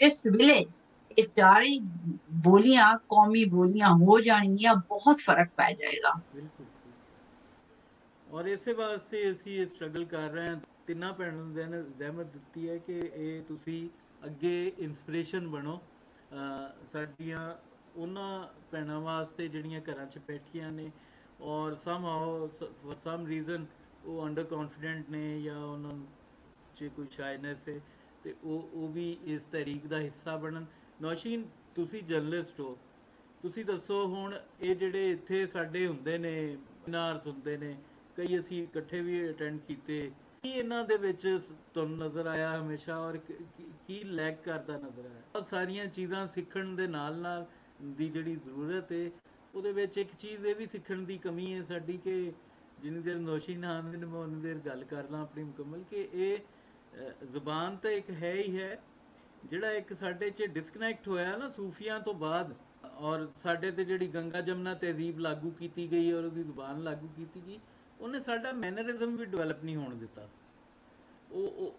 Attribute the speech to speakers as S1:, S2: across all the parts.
S1: जिस ਵੇਲੇ ਇਹ ਚਾਰੇ ਬੋਲੀਆਂ ਕੌਮੀ ਬੋਲੀਆਂ ਹੋ ਜਾਣਗੀਆਂ ਬਹੁਤ ਫਰਕ ਪੈ ਜਾਏਗਾ।
S2: ਬਿਲਕੁਲ। ਔਰ ਇਸੇ ਵਾਸਤੇ ਅਸੀਂ ਇਹ ਸਟਰਗਲ ਕਰ ਰਹੇ ਹਾਂ। ਤਿੰਨਾਂ ਭੈਣਾਂ ਨੂੰ ਜ਼ਹਿਮਤ ਦਿੱਤੀ ਹੈ ਕਿ ਇਹ ਤੁਸੀਂ ਅੱਗੇ ਇੰਸਪੀਰੇਸ਼ਨ ਬਣੋ ਸਾਡੀਆਂ ਉਹਨਾਂ ਭੈਣਾਂ ਵਾਸਤੇ ਜਿਹੜੀਆਂ ਘਰਾਂ 'ਚ ਬੈਠੀਆਂ ਨੇ ਔਰ ਸਮਹਾਓ ਫॉर ਸਮ ਰੀਜ਼ਨ ਉਹ ਅੰਡਰ ਕੌਨਫੀਡੈਂਟ ਨੇ ਜਾਂ ਉਹਨਾਂ 'ਚ ਕੋਈ ਸ਼ਾਇਨੈਸ ਹੈ ਤੇ ਉਹ ਵੀ ਇਸ ਤਹਿਰੀਕ ਦਾ ਹਿੱਸਾ ਬਣਨ। ਨੌਸ਼ੀਨ, ਤੁਸੀਂ ਜਰਨਲਿਸਟ ਹੋ, ਤੁਸੀਂ ਦੱਸੋ ਹੁਣ ਇਹ ਜਿਹੜੇ ਇੱਥੇ ਸਾਡੇ ਹੁੰਦੇ ਨੇ ਸੈਮੀਨਾਰਸ ਹੁੰਦੇ ਨੇ, ਕਈ ਅਸੀਂ ਇਕੱਠੇ ਵੀ ਅਟੈਂਡ ਕੀਤੇ, ਕੀ ਇਹਨਾਂ ਦੇ ਵਿੱਚ ਤੁਹਾਨੂੰ ਨਜ਼ਰ ਆਇਆ ਹਮੇਸ਼ਾ ਔਰ ਕੀ ਲੈਕ ਕਰਦਾ ਨਜ਼ਰ ਆਇਆ? ਬਹੁਤ ਸਾਰੀਆਂ ਚੀਜ਼ਾਂ ਸਿੱਖਣ ਦੇ ਨਾਲ ਨਾਲ ਦੀ ਜਿਹੜੀ ਜ਼ਰੂਰਤ ਹੈ ਉਹਦੇ ਵਿੱਚ ਇੱਕ ਚੀਜ਼ ਇਹ ਵੀ ਸਿੱਖਣ ਦੀ ਕਮੀ ਹੈ ਸਾਡੀ ਕਿ ਜਿੰਨੀ ਦੇਰ ਨੌਸ਼ੀ ਨਾ ਆਉਂਦੇ ਨੇ ਮੈਂ ਉਨੀ ਦੇਰ ਗੱਲ ਕਰ ਲਾਂ ਆਪਣੀ ਮੁਕੰਮਲ ਕਿ ਇਹ ਜ਼ੁਬਾਨ ਤਾਂ ਇੱਕ ਹੈ ਹੀ ਹੈ ਜਿਹੜਾ ਇੱਕ ਸਾਡੇ 'ਚ ਡਿਸਕਨੈਕਟ ਹੋਇਆ ਨਾ ਸੂਫੀਆਂ ਤੋਂ ਬਾਅਦ ਔਰ ਸਾਡੇ ਤੇ ਜਿਹੜੀ ਗੰਗਾ ਜਮਨਾ ਤਹਿਜ਼ੀਬ ਲਾਗੂ ਕੀਤੀ ਗਈ ਔਰ ਉਹਦੀ ਜ਼ੁਬਾਨ ਲਾਗੂ ਕੀਤੀ ਗਈ ਉਹਨੇ ਸਾਡਾ ਮੈਨਰਿਜ਼ਮ ਵੀ ਡਿਵੈਲਪ ਨਹੀਂ ਹੋਣ ਦਿੱਤਾ।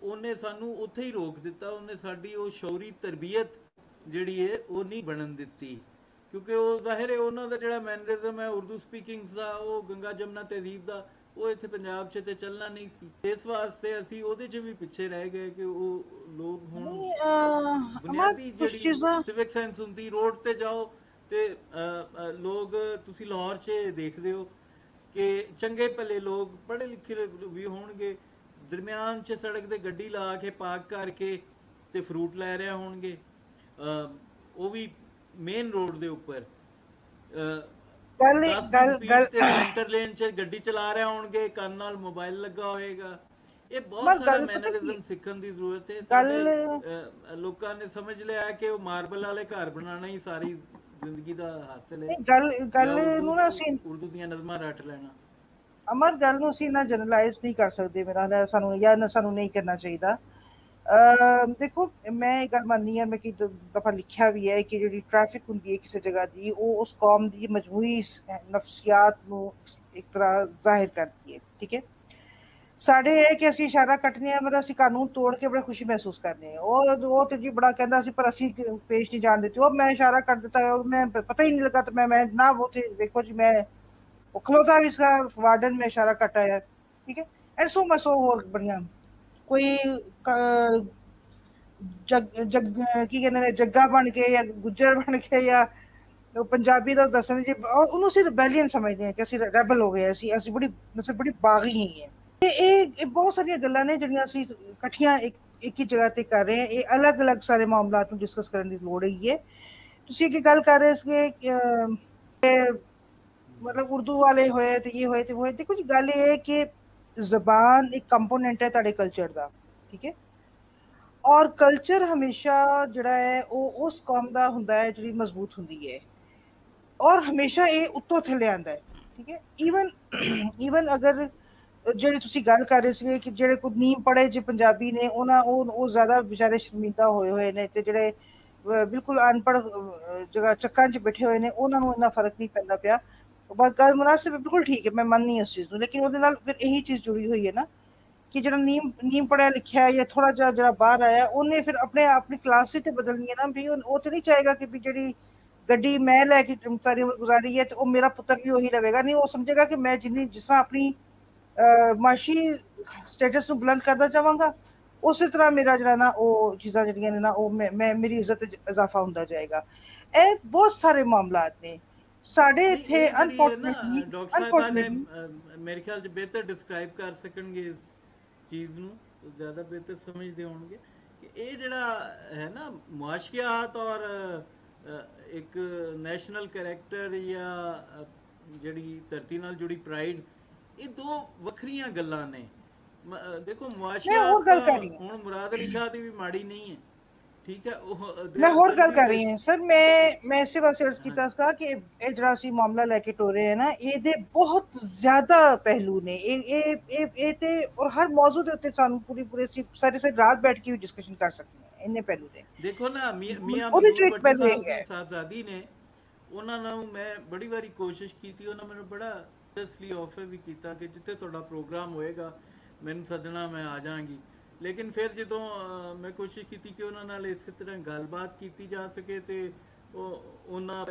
S2: ਉਹਨੇ ਸਾਨੂੰ ਉੱਥੇ ਹੀ ਰੋਕ ਦਿੱਤਾ। ਉਹਨੇ ਸਾਡੀ ਉਹ ਸ਼ੌਰੀ ਤਰਬੀਅਤ ਜਿਹੜੀ ਹੈ ਉਹ ਨਹੀਂ ਬਣਨ ਦਿੱਤੀ ਕਿਉਂਕਿ ਉਹ ਜ਼ਾਹਿਰ ਹੈ ਉਹਨਾਂ ਦਾ ਜਿਹੜਾ ਮੈਨਰਿਜ਼ਮ ਹੈ ਉਰਦੂ ਸਪੀਕਿੰਗਸ ਦਾ ਉਹ ਗੰਗਾ ਜਮਨਾ ਤਹਿਜ਼ੀਬ ਦਾ ਉਹ ਇੱਥੇ ਪੰਜਾਬ 'ਚ ਤੇ ਚੱਲਣਾ ਨਹੀਂ ਸੀ। ਇਸ ਵਾਸਤੇ ਅਸੀਂ ਉਹਦੇ 'ਚ ਵੀ ਪਿੱਛੇ ਰਹਿ ਗਏ ਕਿ ਉਹ ਲੋਕ ਹੁਣ
S3: ਨਹੀਂ ਅਮਰ
S2: ਬੁਨਿਆਦੀ
S3: ਕੁਛ
S2: ਜਿਹੜੀ
S3: ਚੀਜ਼ਾਂ
S2: ਸਿਵਿਕ ਸੈਂਸ ਹੁੰਦੀ ਰੋਡ ਤੇ ਜਾਓ ਤੇ ਲੋਕ ਤੁਸੀਂ ਲਾਹੌਰ 'ਚ ਦੇਖਦੇ ਹੋ ਕਿ ਚੰਗੇ ਭਲੇ ਲੋਕ ਪੜ੍ਹੇ ਲਿਖੇ ਵੀ ਹੋਣਗੇ ਦਰਮਿਆਨ 'ਚ ਸੜਕ ਤੇ ਗੱਡੀ ਲਾ ਕੇ ਪਾਰਕ ਕਰਕੇ ਤੇ ਫਰੂਟ ਲੈ ਰਹੇ ਹੋਣਗੇ ਉਹ ਵੀ ਮੇਨ ਰੋਡ ਦੇ ਉੱਪਰ
S3: ਗੱਲ
S2: 10 ਦੀ
S3: ਗੱਲ
S2: ਸਪੀਡ
S3: ਗੱਲ
S2: ਤੇ ਸੈਂਟਰ ਲੇਨ 'ਚ ਗੱਡੀ ਚਲਾ ਰਹੇ ਹੋਣਗੇ ਕੰਨ ਨਾਲ ਮੋਬਾਈਲ ਲੱਗਾ ਹੋਏਗਾ। ਇਹ ਬਹੁਤ
S3: ਅਮਰ
S2: ਸਾਰਾ
S3: ਗੱਲ ਪਤਾ ਕੀ
S2: ਮੈਨਰਿਜ਼ਮ ਸਿੱਖਣ ਦੀ ਜ਼ਰੂਰਤ ਹੈ।
S3: ਗੱਲ
S2: ਸਾਡੇ ਲੋਕਾਂ ਨੇ ਸਮਝ ਲਿਆ ਕਿ ਉਹ ਮਾਰਬਲ ਵਾਲੇ ਘਰ ਬਣਾਉਣਾ ਹੀ ਸਾਰੀ ਜ਼ਿੰਦਗੀ ਦਾ ਹਾਸਲ ਹੈ
S3: ਨਹੀਂ ਗੱਲ
S2: ਜਾਂ
S3: ਗੱਲ
S2: ਉਰਦੂ
S3: ਨੂੰ ਨਾ ਅਸੀਂ
S2: ਉਰਦੂ ਦੀਆਂ ਨਜ਼ਮਾਂ ਰੱਟ ਲੈਣਾ।
S3: ਅਮਰ ਗੱਲ ਨੂੰ ਅਸੀਂ ਨਾ ਜਨਰਲਾਈਜ਼ ਨਹੀਂ ਕਰ ਸਕਦੇ ਮੇਰਾ ਨਾ ਸਾਨੂੰ ਜਾਂ ਨਾ ਸਾਨੂੰ ਨਹੀਂ ਕਰਨਾ ਚਾਹੀਦਾ। ਦੇਖੋ ਮੈਂ ਇਹ ਗੱਲ ਮੰਨਦੀ ਹਾਂ ਮੈਂ ਕਈ ਦਫਾ ਲਿਖਿਆ ਵੀ ਹੈ ਕਿ ਜਿਹੜੀ ਟ੍ਰੈਫਿਕ ਹੁੰਦੀ ਹੈ ਕਿਸੇ ਜਗ੍ਹਾ ਦੀ ਉਹ ਉਸ ਕੌਮ ਦੀ ਮਜਮੂਈ ਨਫਸੀਆਤ ਨੂੰ ਇੱਕ ਤਰ੍ਹਾਂ ਜ਼ਾਹਿਰ ਕਰਦੀ ਹੈ। ਠੀਕ ਹੈ, ਸਾਡੇ ਇਹ ਕਿ ਅਸੀਂ ਇਸ਼ਾਰਾ ਕੱਟਨੇ ਆ ਮਤਲਬ ਅਸੀਂ ਕਾਨੂੰਨ ਤੋੜ ਕੇ ਬੜੀ ਖੁਸ਼ੀ ਮਹਿਸੂਸ ਕਰਨੇ ਆ। ਉਹ ਤੇ ਜੀ ਬੜਾ ਕਹਿੰਦਾ ਸੀ ਪਰ ਅਸੀਂ ਪੇਸ਼ ਨਹੀਂ ਜਾਣ ਦਿੱਤੇ। ਉਹ ਮੈਂ ਇਸ਼ਾਰਾ ਕਰ ਦਿੱਤਾ ਮੈਂ ਪਤਾ ਹੀ ਨਹੀਂ ਲੱਗਾ तो मैं ना वो थे देखो जी मैं वो खलोता भी इसका वार्डन में इशारा कटा है। ठीक है, एंड सो मच सो और बढ़िया कोई जग जग की कहते ने जग्गा बन के या गुज्जर बन के या पंजाबी ਦਾ ਦੱਸਣ ਜੀ ਉਹਨੂੰ ਅਸੀਂ ਰਿਬੈਲੀਅਨ ਸਮਝਦੇ ਹਾਂ ਕਿ ਅਸੀਂ ਰੈਬਲ ਹੋ ਗਏ ਅਸੀਂ ਬੜੀ ਬਾਗੀ ਹੀ ਹੈ। ਇਹ ਬਹੁਤ ਸਾਰੀਆਂ ਗੱਲਾਂ ਨੇ ਜਿਹੜੀਆਂ ਅਸੀਂ ਇਕੱਠੀਆਂ ਇੱਕ ਹੀ ਜਗ੍ਹਾ ਤੇ ਕਰ ਰਹੇ ਹਾਂ। ਇਹ ਅਲੱਗ-ਅਲੱਗ ਸਾਰੇ ਮਾਮਲਾਤ ਨੂੰ ਡਿਸਕਸ ਕਰਨ ਦੀ ਲੋੜ ਹੈਗੀ ਹੈ। ਤੁਸੀਂ ਕੀ ਗੱਲ ਕਰ ਰਹੇ ਸੀਗੇ मतलब उर्दू वाले होए ते ये होए ते वो देखो जी गल ये है कि जबान एक कंपोनेंट है ਤੁਹਾਡੇ ਕਲਚਰ ਦਾ। ਠੀਕ ਹੈ, ਔਰ ਕਲਚਰ ਹਮੇਸ਼ਾ ਜਿਹੜਾ ਹੈ ਉਹ ਉਸ ਕੌਮ ਦਾ ਹੁੰਦਾ ਹੈ ਜਿਹੜੀ ਮਜ਼ਬੂਤ ਹੁੰਦੀ ਹੈ ਔਰ ਹਮੇਸ਼ਾ ਇਹ ਉੱਤੋਂ ਥੱਲੇ ਆਉਂਦਾ ਹੈ। ਠੀਕ ਹੈ, ਈਵਨ ਅਗਰ ਜਿਹੜੇ ਤੁਸੀਂ ਗੱਲ ਕਰ ਰਹੇ ਸੀਗੇ ਕਿ ਜਿਹੜੇ ਕੋਈ ਨੀਮ ਪੜ੍ਹੇ ਜੇ ਪੰਜਾਬੀ ਨੇ ਉਹ ਜ਼ਿਆਦਾ ਵਿਚਾਰੇ ਸ਼ਰਮਿੰਦਾ ਹੋਏ ਨੇ ਤੇ ਜਿਹੜੇ ਬਿਲਕੁਲ ਅਨਪੜ੍ਹ ਜਗ੍ਹਾ ਚੱਕਾਂ 'ਚ ਬੈਠੇ ਹੋਏ ਨੇ ਉਹਨਾਂ ਨੂੰ ਇੰਨਾ ਫਰਕ ਨਹੀਂ ਪੈਂਦਾ ਪਿਆ। ਬਸ ਗੱਲ ਮੁਨਾਸਿਬ ਬਿਲਕੁਲ ਠੀਕ ਹੈ, ਮੈਂ ਮੰਨਨੀ ਉਸ ਚੀਜ਼ ਨੂੰ, ਲੇਕਿਨ ਉਹਦੇ ਨਾਲ ਫਿਰ ਇਹੀ ਚੀਜ਼ ਜੁੜੀ ਹੋਈ ਹੈ ਨਾ ਕਿ ਜਿਹੜਾ ਨੀਮ ਪੜ੍ਹਿਆ ਲਿਖਿਆ ਜਾਂ ਥੋੜਾ ਜਿਹਾ ਜਿਹੜਾ ਬਾਹਰ ਆਇਆ ਉਹਨੇ ਫਿਰ ਆਪਣੀ ਕਲਾਸ ਤੇ ਬਦਲਣੀ ਹੈ ਨਾ ਵੀ ਉਹ ਤੇ ਨਹੀਂ ਚਾਹੇਗਾ ਕਿ ਵੀ ਜਿਹੜੀ ਗੱਡੀ ਮੈਂ ਲੈ ਕੇ ਸਾਰੀ ਉਮਰ ਗੁਜ਼ਾਰੀ ਹੈ ਤੇ ਉਹ ਮੇਰਾ ਪੁੱਤਰ ਵੀ ਉਹੀ ਲਵੇਗਾ। ਨਹੀਂ, ਉਹ ਸਮਝੇਗਾ ਕਿ ਮੈਂ ਜਿਸ ਤਰ੍ਹਾਂ ਆਪਣੀ ਮਾਸ਼ੀ ਸਟੇਟਸ ਨੂੰ ਬੁਲੰਦ ਕਰਦਾ ਜਾਵਾਂਗਾ ਉਸੇ ਤਰ੍ਹਾਂ ਮੇਰਾ ਜਿਹੜਾ ਨਾ ਉਹ ਚੀਜ਼ਾਂ ਜਿਹੜੀਆਂ ਨੇ ਨਾ ਉਹ ਮੈਂ ਮੇਰੀ ਇੱਜ਼ਤ 'ਚ ਇਜ਼ਾਫਾ ਹੁੰਦਾ ਜਾਏਗਾ। ਇਹ ਬਹੁਤ ਸਾਰੇ ਮਾਮਲਾਤ ਨੇ ਸਾਡੇ
S2: ਨਹੀਂ
S3: ਇੱਥੇ
S2: ਇਹ ਜਿਹੜੀ ਹੈ ਨਾ ਡਾਕਟਰ ਸਾਹਿਬਾ ਨੇ
S3: ਅਨਫੋਰਚੂਨੇਟਲੀ
S2: ਮੇਰੇ ਖਿਆਲ 'ਚ ਬਿਹਤਰ ਡਿਸਕ੍ਰਾਈਬ ਕਰ ਸਕਣਗੇ ਇਸ ਚੀਜ਼ ਨੂੰ, ਜ਼ਿਆਦਾ ਬਿਹਤਰ ਸਮਝਦੇ ਹੋਣਗੇ ਕਿ ਇਹ ਜਿਹੜਾ ਹੈ ਨਾ ਮੁਆਸ਼ਕਿਆਤ ਔਰ ਇੱਕ ਨੈਸ਼ਨਲ ਕਰੈਕਟਰ ਜਾਂ ਜਿਹੜੀ ਧਰਤੀ ਨਾਲ ਜੁੜੀ ਪ੍ਰਾਈਡ ਇਹ ਦੋ ਵੱਖਰੀਆਂ ਗੱਲਾਂ ਨੇ। ਦੇਖੋ
S3: ਮੈਂ
S2: ਮੁਆਸ਼ਕਿਆਤ
S3: ਹੋਰ ਗੱਲ ਕਰ ਰਹੀ ਹਾਂ
S2: ਹੁਣ ਮੁਰਾਦ ਅਲੀ ਸ਼ਾਹ ਦੀ ਵੀ ਮਾੜੀ ਨਹੀਂ ਹੈ। ਠੀਕ ਹੈ, ਉਹ
S3: ਮੈਂ ਹੋਰ ਗੱਲ ਕਰ ਰਹੀ ਹਾਂ ਸਰ। ਮੈਂ ਇਸੇ ਵਾਸਤੇ ਅਰਜ਼ ਕੀਤਾ ਸੀਗਾ ਕਿ ਇਹ ਜਿਹੜਾ ਅਸੀਂ ਮਾਮਲਾ ਲੈ ਕੇ ਟੋਰੇ ਹੈ ਨਾ ਇਹਦੇ ਬਹੁਤ ਜ਼ਿਆਦਾ ਪਹਿਲੂ ਨੇ। ਇਹ ਤੇ ਔਰ ਹਰ ਮੌਜੂ ਦੇ ਉੱਤੇ ਸਾਨੂੰ ਪੂਰੀ ਸਾਰੀ ਰਾਤ ਬੈਠ ਕੇ ਵੀ ਡਿਸਕਸ਼ਨ ਕਰ ਸਕਦੇ ਹਾਂ ਇੰਨੇ ਪਹਿਲੂ ਦੇ।
S2: ਦੇਖੋ ਨਾ ਮੀਆਂ
S3: ਉਹਦੇ
S2: ਮਜ਼ਹੂਰ
S3: ਚੋਂ ਇੱਕ
S2: ਭੱਟੀ
S3: ਪਹਿਲੂ
S2: ਸਾਹਿਬ
S3: ਇਹ ਹੈ
S2: ਦੀ ਸਾਹਿਬਜ਼ਾਦੀ ਨੇ ਉਹਨਾਂ ਨੂੰ ਮੈਂ ਬੜੀ ਵਾਰੀ ਕੋਸ਼ਿਸ਼ ਕੀਤੀ, ਉਹਨਾਂ ਮੈਨੂੰ ਬੜਾ ਸੀਰੀਅਸਲੀ ਆਫਰ ਵੀ ਕੀਤਾ ਕਿ ਜਿੱਥੇ ਤੁਹਾਡਾ ਪ੍ਰੋਗਰਾਮ ਹੋਏਗਾ ਮੈਨੂੰ ਸੱਦਣਾ, ਮੈਂ ਆ ਜਾਵਾਂਗੀ। ਲੇਕਿਨ ਫਿਰ ਜਦੋਂ ਮੈਂ ਕੋਸ਼ਿਸ਼ ਕੀਤੀ ਕਿ ਉਹਨਾਂ ਨਾਲ ਇਸੇ ਤਰ੍ਹਾਂ ਗੱਲਬਾਤ ਕੀਤੀ ਜਾ ਸਕੇ ਤੇ ਉਹਨਾਂ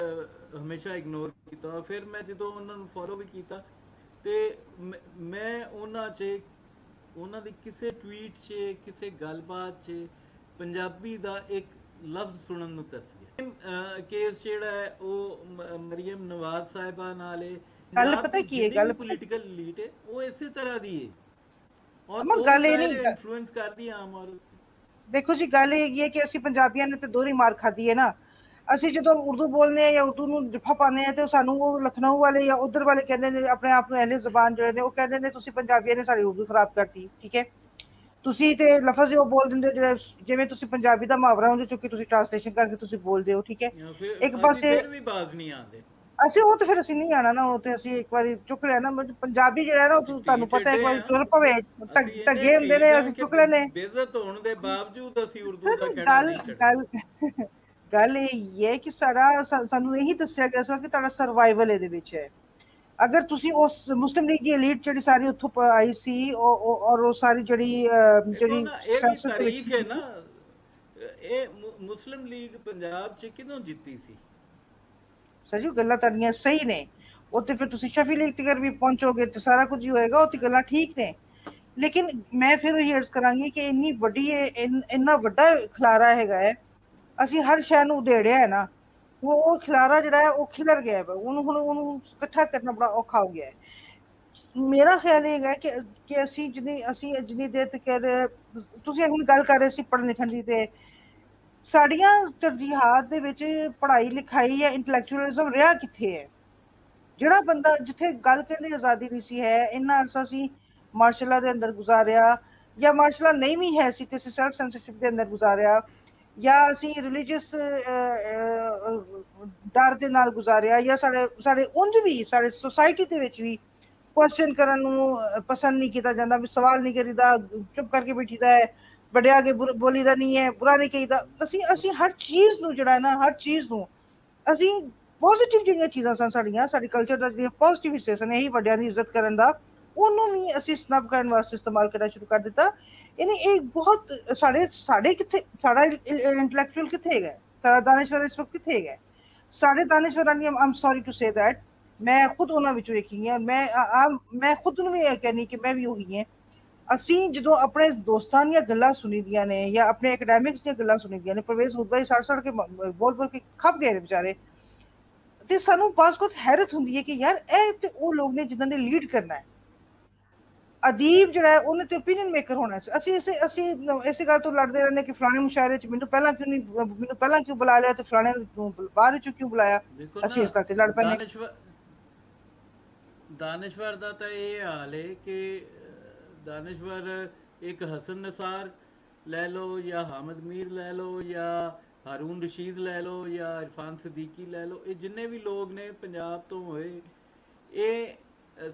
S2: ਹਮੇਸ਼ਾ ਇਗਨੋਰ ਕੀਤਾ। ਫਿਰ ਮੈਂ ਜਦੋਂ ਉਹਨਾਂ ਨੂੰ ਫੋਲੋ ਵੀ ਕੀਤਾ ਤੇ ਮੈਂ ਉਹਨਾਂ 'ਚ ਉਹਨਾਂ ਦੀ ਕਿਸੇ ਟਵੀਟ 'ਚ ਕਿਸੇ ਗੱਲਬਾਤ 'ਚ ਪੰਜਾਬੀ ਦਾ ਇੱਕ ਲਫ਼ਜ਼ ਸੁਣਨ ਨੂੰ ਤਰਸ ਗਿਆ। ਕੇਸ ਜਿਹੜਾ ਹੈ ਉਹ ਮਰੀਮ ਨਵਾਜ਼ ਸਾਹਿਬਾ ਨਾਲ ਹੈ।
S3: ਗੱਲ ਪਤਾ ਕੀ ਹੈ, ਗੱਲ
S2: ਪੋਲੀਟੀਕਲ ਲੀਡ ਹੈ ਉਹ ਇਸੇ ਤਰ੍ਹਾਂ ਦੀ ਹੈ ਔਰ
S3: ਅਮਰ ਗੱਲ ਇਹ ਨਹੀਂ
S2: ਇਨਫਲੂਐਂਸ ਕਰਦੀ ਹੈ ਆਮ ਔਰਤ।
S3: ਦੇਖੋ ਜੀ ਗੱਲ ਇਹ ਹੈ ਕਿ ਅਸੀਂ ਪੰਜਾਬੀਆਂ ਨੇ ਤੇ ਦੋਹਰੀ ਮਾਰ ਖਾਧੀ ਹੈ ਨਾ। ਅਸੀਂ ਜਦੋਂ ਉਰਦੂ ਬੋਲਦੇ ਆ ਜਾਂ ਉਰਦੂ ਨੂੰ ਜੱਫਾ ਪਾਉਂਦੇ ਆ ਤੇ ਸਾਨੂੰ ਉਹ ਲਖਨਊ ਵਾਲੇ ਜਾਂ ਉਧਰ ਵਾਲੇ ਕਹਿੰਦੇ ਨੇ, ਆਪਣੇ ਆਪ ਨੂੰ ਐਨੇ ਜ਼ਬਾਨ ਜਿਹੜੇ ਨੇ ਉਹ ਕਹਿੰਦੇ ਨੇ ਤੁਸੀਂ ਪੰਜਾਬੀਆਂ ਨੇ ਸਾਡੀ ਉਰਦੂ ਖਰਾਬ ਕਰਤੀ। ਠੀਕ ਹੈ, ਤੁਸੀਂ ਤੇ ਲਫ਼ਜ਼ ਉਹ ਬੋਲ ਦਿੰਦੇ ਹੋ ਜਿਹੜੇ ਜਿਵੇਂ ਤੁਸੀਂ ਪੰਜਾਬੀ ਦਾ ਮੁਹਾਵਰਾ ਉਹਦੇ ਚੋਂ ਕਿ ਤੁਸੀਂ ਟ੍ਰਾਂਸਲੇਸ਼ਨ ਕਰਕੇ ਤੁਸੀਂ ਬੋਲਦੇ ਹੋ। ਠੀਕ ਹੈ, ਇੱਕ ਪਾਸੇ
S2: ਫਿਰ ਵੀ ਬਾਜ਼ ਨਹੀਂ ਆਉਂਦੇ
S3: ਅਸੀਂ ਉਹ ਤੇ ਫਿਰ ਅਸੀਂ ਨਹੀਂ ਆਣਾ ਨਾ, ਉਹ ਤੇ ਅਸੀਂ ਇੱਕ ਵਾਰੀ ਚੁੱਕ ਲਿਆ ਨਾ। ਪੰਜਾਬੀ ਜਿਹੜਾ ਨਾ ਉਹ ਤੁਹਾਨੂੰ ਪਤਾ ਇੱਕ ਵਾਰੀ ਤੁਰ ਪਵੇ ਟੱਗੇ ਹੁੰਦੇ ਨੇ, ਅਸੀਂ ਚੁੱਕ ਲੈਨੇ।
S2: ਬੇਇੱਜ਼ਤ ਹੋਣ ਦੇ ਬਾਵਜੂਦ ਅਸੀਂ ਉਰਦੂ ਦਾ ਕਹਿਣਾ ਨਹੀਂ ਛੱਡਦੇ।
S3: ਗੱਲ ਇਹ ਹੈ ਕਿ ਸਾਨੂੰ ਇਹੀ ਦੱਸਿਆ ਗਿਆ ਸੀ ਕਿ ਤੁਹਾਡਾ ਸਰਵਾਈਵਲ ਇਹਦੇ ਵਿੱਚ ਹੈ। ਅਗਰ ਤੁਸੀਂ ਉਸ ਮੁਸਲਿਮ ਲੀਗ ਦੀ ਐਲੀਟ ਜਿਹੜੀ ਸਾਰੀ ਉੱਥੋਂ ਆਈ ਸੀ ਔਰ ਉਹ ਸਾਰੀ ਜਿਹੜੀ
S2: ਤਾਰੀਖ ਹੈ ਨਾ, ਇਹ ਮੁਸਲਿਮ ਲੀਗ ਪੰਜਾਬ 'ਚ ਕਿਦੋਂ ਜਿੱਤੀ ਸੀ?
S3: ਸਰ ਜੀ ਗੱਲਾਂ ਤੁਹਾਡੀਆਂ ਸਹੀ ਨੇ, ਉਹ ਤੇ ਫਿਰ ਤੁਸੀਂ ਸ਼ਫੀ ਲੀਗ ਤੱਕ ਵੀ ਪਹੁੰਚੋਗੇ ਤੇ ਸਾਰਾ ਕੁਝ ਹੀ ਹੋਏਗਾ, ਉਹ ਤੇ ਗੱਲਾਂ ਠੀਕ ਨੇ। ਲੇਕਿਨ ਮੈਂ ਫਿਰ ਇਹ ਅਰਜ਼ ਕਰਾਂਗੀ ਕਿ ਇੰਨੀ ਵੱਡੀ ਇੰਨਾ ਵੱਡਾ ਖਿਲਾਰਾ ਹੈਗਾ ਹੈ, ਅਸੀਂ ਹਰ ਸ਼ੈ ਨੂੰ ਉਧੇੜਿਆ ਹੈ ਨਾ, ਉਹ ਖਿਲਾਰਾ ਜਿਹੜਾ ਹੈ ਉਹ ਖਿਲਰ ਗਿਆ ਹੈ, ਉਹਨੂੰ ਇਕੱਠਾ ਕਰਨਾ ਬੜਾ ਔਖਾ ਹੋ ਗਿਆ ਹੈ। ਮੇਰਾ ਖਿਆਲ ਇਹ ਹੈ ਕਿ ਅਸੀਂ ਜਿੰਨੀ ਦੇਰ ਤੱਕ ਤੁਸੀਂ ਹੁਣ ਗੱਲ ਕਰ ਰਹੇ ਸੀ ਪੜ੍ਹਨ ਲਿਖਣ ਦੀ, ਤੇ ਸਾਡੀਆਂ ਤਰਜੀਹਾਤ ਦੇ ਵਿੱਚ ਪੜ੍ਹਾਈ ਲਿਖਾਈ ਜਾਂ ਇੰਟੈਲੈਕਚੁਅਲਿਜ਼ਮ ਰਿਹਾ ਕਿੱਥੇ ਹੈ? ਜਿਹੜਾ ਬੰਦਾ ਜਿੱਥੇ ਗੱਲ ਕਰਨ ਦੀ ਆਜ਼ਾਦੀ ਨਹੀਂ ਸੀ ਹੈ, ਇੰਨਾ ਅਰਸਾ ਅਸੀਂ ਮਾਰਸ਼ਲਾਂ ਦੇ ਅੰਦਰ ਗੁਜ਼ਾਰਿਆ, ਜਾਂ ਮਾਰਸ਼ਲਾਂ ਨਹੀਂ ਵੀ ਹੈ ਸੀ ਤੇ ਅਸੀਂ ਸੈਲਫ ਸੈਂਸਰਸ਼ਿਪ ਦੇ ਅੰਦਰ ਗੁਜ਼ਾਰਿਆ, ਜਾਂ ਅਸੀਂ ਰਿਲੀਜੀਅਸ ਡਰ ਦੇ ਨਾਲ ਗੁਜ਼ਾਰਿਆ, ਜਾਂ ਸਾਡੇ ਉਂਝ ਵੀ ਸਾਡੇ ਸੋਸਾਇਟੀ ਦੇ ਵਿੱਚ ਵੀ ਕੁਐਸਚਨ ਕਰਨ ਨੂੰ ਪਸੰਦ ਨਹੀਂ ਕੀਤਾ ਜਾਂਦਾ, ਵੀ ਸਵਾਲ ਨਹੀਂ ਕਰੀਦਾ, ਚੁੱਪ ਕਰਕੇ ਬੈਠੀਦਾ ਹੈ, ਵੱਡਿਆਂ ਅੱਗੇ ਬੋਲੀਦਾ ਨਹੀਂ ਹੈ, ਬੁਰਾ ਨਹੀਂ ਕਹੀਦਾ। ਅਸੀਂ ਹਰ ਚੀਜ਼ ਨੂੰ ਜਿਹੜਾ ਨਾ, ਹਰ ਚੀਜ਼ ਨੂੰ ਅਸੀਂ ਪੋਜ਼ਿਟਿਵ ਜਿਹੜੀਆਂ ਚੀਜ਼ਾਂ ਸਨ ਸਾਡੀ ਕਲਚਰ ਦਾ ਜਿਹੜੀਆਂ ਪੋਜ਼ਿਟਿਵ ਹਿੱਸੇ ਸਨ, ਇਹੀ ਵੱਡਿਆਂ ਦੀ ਇੱਜ਼ਤ ਕਰਨ ਦਾ, ਉਹਨੂੰ ਵੀ ਅਸੀਂ ਸਨਬ ਕਰਨ ਵਾਸਤੇ ਇਸਤੇਮਾਲ ਕਰਨਾ ਸ਼ੁਰੂ ਕਰ ਦਿੱਤਾ। ਯਾਨੀ ਇਹ ਬਹੁਤ ਸਾਡੇ ਕਿੱਥੇ ਸਾਡਾ ਇੰਟੈਲੈਕਚੁਅਲ ਕਿੱਥੇ ਹੈਗਾ, ਸਾਡਾ ਦਾਨਿਸ਼ਵਰ ਇਸ ਵਕਤ ਕਿੱਥੇ ਹੈਗਾ? ਸਾਡੇ ਦਾਨਿਸ਼ਵਰਾਂ ਦੀ ਆਮ ਸੌਰੀ ਟੂ ਸੇ ਦੈਟ ਮੈਂ ਖੁਦ ਉਹਨਾਂ ਵਿੱਚੋਂ ਇੱਕ ਹੀ ਹਾਂ। ਮੈਂ ਖੁਦ ਨੂੰ ਵੀ ਇਹ ਕਹਿੰਦੀ ਕਿ ਮੈਂ ਵੀ ਉਹੀ ਹਾਂ। ਅਸੀਂ ਜਦੋਂ ਆਪਣੇ ਦੋਸਤਾਂ ਦੀਆਂ ਗੱਲਾਂ ਸੁਣੀ ਦੀਆਂ ਨੇ ਜਾਂ ਆਪਣੇ ਐਕੈਡੈਮਿਕਸ ਦੀਆਂ ਗੱਲਾਂ ਸੁਣੀ ਦੀਆਂ ਨੇ, ਪਰਵੇਜ਼ ਹੁੱਬਾ ਹੀ ਸੜ ਕੇ ਬੋਲ ਕੇ ਖੱਪ ਗਏ ਨੇ ਵਿਚਾਰੇ, ਤੇ ਸਾਨੂੰ ਬਾਸ ਬਹੁਤ ਹੈਰਤ ਹੁੰਦੀ ਹੈ ਕਿ ਯਾਰ ਇਹ ਤੇ ਉਹ ਲੋਕ ਨੇ ਜਿਨ੍ਹਾਂ ਨੇ ਲੀਡ ਕਰਨਾ ਹੈ। ਅਦੀਬ ਜਿਹੜਾ ਹੈ ਉਹਨੇ ਤੇ ਓਪੀਨੀਅਨ ਮੇਕਰ ਹੋਣਾ ਸੀ। ਅਸੀਂ ਇਸੇ ਗੱਲ ਤੋਂ ਲੜਦੇ ਰਹਿੰਦੇ ਕਿ ਫਲਾਣੇ ਮੁਸ਼ਾਇਰੇ 'ਚ ਮੈਨੂੰ ਪਹਿਲਾਂ ਕਿਉਂ ਬੁਲਾ ਲਿਆ ਤੇ ਫਲਾਣੇ ਨੂੰ ਬਾਅਦ 'ਚ ਕਿਉਂ ਬੁਲਾਇਆ। ਅਸੀਂ ਇਸ ਕਰਕੇ ਲੜ ਪੈਂਦੇ।
S2: ਦਾਨਿਸ਼ਵਰ ਦਾ ਤਾਂ ਇਹ ਹਾਲ ਹੈ ਕਿ ਦਾਨਿਸ਼ਵਰ ਇੱਕ ਹਸਨ ਨਿਸਾਰ ਲੈ ਲਓ ਜਾਂ ਹਾਮਦ ਮੀਰ ਲੈ ਲਓ ਜਾਂ ਹਾਰੂਨ ਰਸ਼ੀਦ ਲੈ ਲਓ ਜਾਂ ਇਰਫਾਨ ਸਦੀਕੀ ਲੈ ਲਓ, ਇਹ ਜਿੰਨੇ ਵੀ ਲੋਕ ਨੇ ਪੰਜਾਬ ਤੋਂ ਹੋਏ, ਇਹ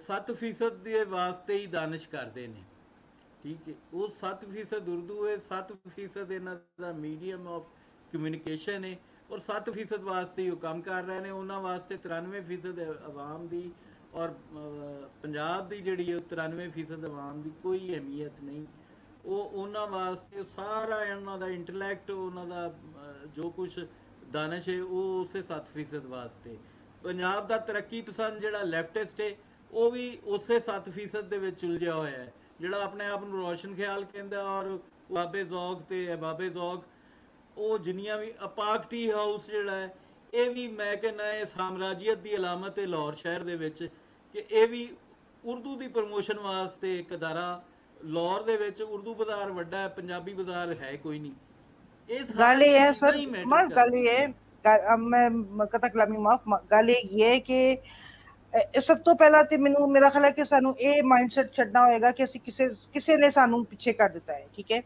S2: 7% ਦੇ ਵਾਸਤੇ ਹੀ ਦਾਨਿਸ਼ ਕਰਦੇ ਨੇ। ਠੀਕ ਹੈ, ਉਹ 7% ਉਰਦੂ ਹੈ, 7% ਇਹਨਾਂ ਦਾ ਮੀਡੀਅਮ ਆਫ ਕਮਿਊਨੀਕੇਸ਼ਨ ਹੈ, ਔਰ 7% ਵਾਸਤੇ ਹੀ ਉਹ ਕੰਮ ਕਰ ਰਹੇ ਨੇ। ਉਹਨਾਂ ਵਾਸਤੇ 93% ਆਵਾਮ ਦੀ ਔਰ ਪੰਜਾਬ ਦੀ ਜਿਹੜੀ ਹੈ 93% ਆਵਾਮ ਦੀ ਕੋਈ ਅਹਿਮੀਅਤ ਨਹੀਂ। ਉਹ ਉਹਨਾਂ ਵਾਸਤੇ ਸਾਰਾ ਉਹਨਾਂ ਦਾ ਇੰਟੈਲੈਕਟ, ਉਹਨਾਂ ਦਾ ਜੋ ਕੁਛ ਦਾਨਿਸ਼ ਹੈ ਉਹ ਉਸੇ 7% ਵਾਸਤੇ। ਪੰਜਾਬ ਦਾ ਤਰੱਕੀ ਪਸੰਦ ਜਿਹੜਾ ਲੈਫਟਿਸਟ ਹੈ ਉਹ ਵੀ ਉਸੇ 7% ਦੇ ਵਿੱਚ ਉਲਝਿਆ ਹੋਇਆ ਹੈ, ਜਿਹੜਾ ਆਪਣੇ ਆਪ ਨੂੰ ਰੋਸ਼ਨ ਖਿਆਲ ਕਹਿੰਦਾ, ਔਰ ਬਾਬੇ ਜ਼ੌਕ ਤੇ ਬਾਬੇ ਜ਼ੌਕ, ਉਹ ਜਿੰਨੀਆਂ ਵੀ ਅਪਾਕ ਟੀ ਹਾਊਸ ਜਿਹੜਾ ਹੈ, ਇਹ ਵੀ ਮੈਂ ਕਹਿੰਦਾ ਇਹ ਸਾਮਰਾਜੀਅਤ ਦੀ ਅਲਾਮਤ ਹੈ ਲਾਹੌਰ ਸ਼ਹਿਰ ਦੇ ਵਿੱਚ, ਕਿ ਇਹ ਵੀ ਉਰਦੂ ਦੀ ਪ੍ਰਮੋਸ਼ਨ ਵਾਸਤੇ ਇੱਕ ਅਦਾਰਾ। ਲਾਹੌਰ ਦੇ ਵਿੱਚ ਉਰਦੂ ਬਾਜ਼ਾਰ ਵੱਡਾ ਹੈ, ਪੰਜਾਬੀ ਬਾਜ਼ਾਰ ਹੈ ਕੋਈ ਨਹੀਂ। ਇਹ
S3: ਗੱਲ ਇਹ ਹੈ ਸਰ, ਗੱਲ ਇਹ ਹੈ, ਮੈਂ ਕਤਕ ਲਾਮੀ ਮਾਫ, ਗੱਲ ਇਹ ਹੈ ਕਿ ਸਭ ਤੋਂ ਪਹਿਲਾਂ ਤੇ ਮੇਰਾ ਖਿਆਲ ਹੈ ਕਿ ਸਾਨੂੰ ਇਹ ਮਾਈਂਡਸੈਟ ਛੱਡਣਾ ਹੋਏਗਾ ਕਿ ਅਸੀਂ ਕਿਸੇ ਨੇ ਸਾਨੂੰ ਪਿੱਛੇ ਕਰ ਦਿੱਤਾ ਹੈ। ਠੀਕ ਹੈ,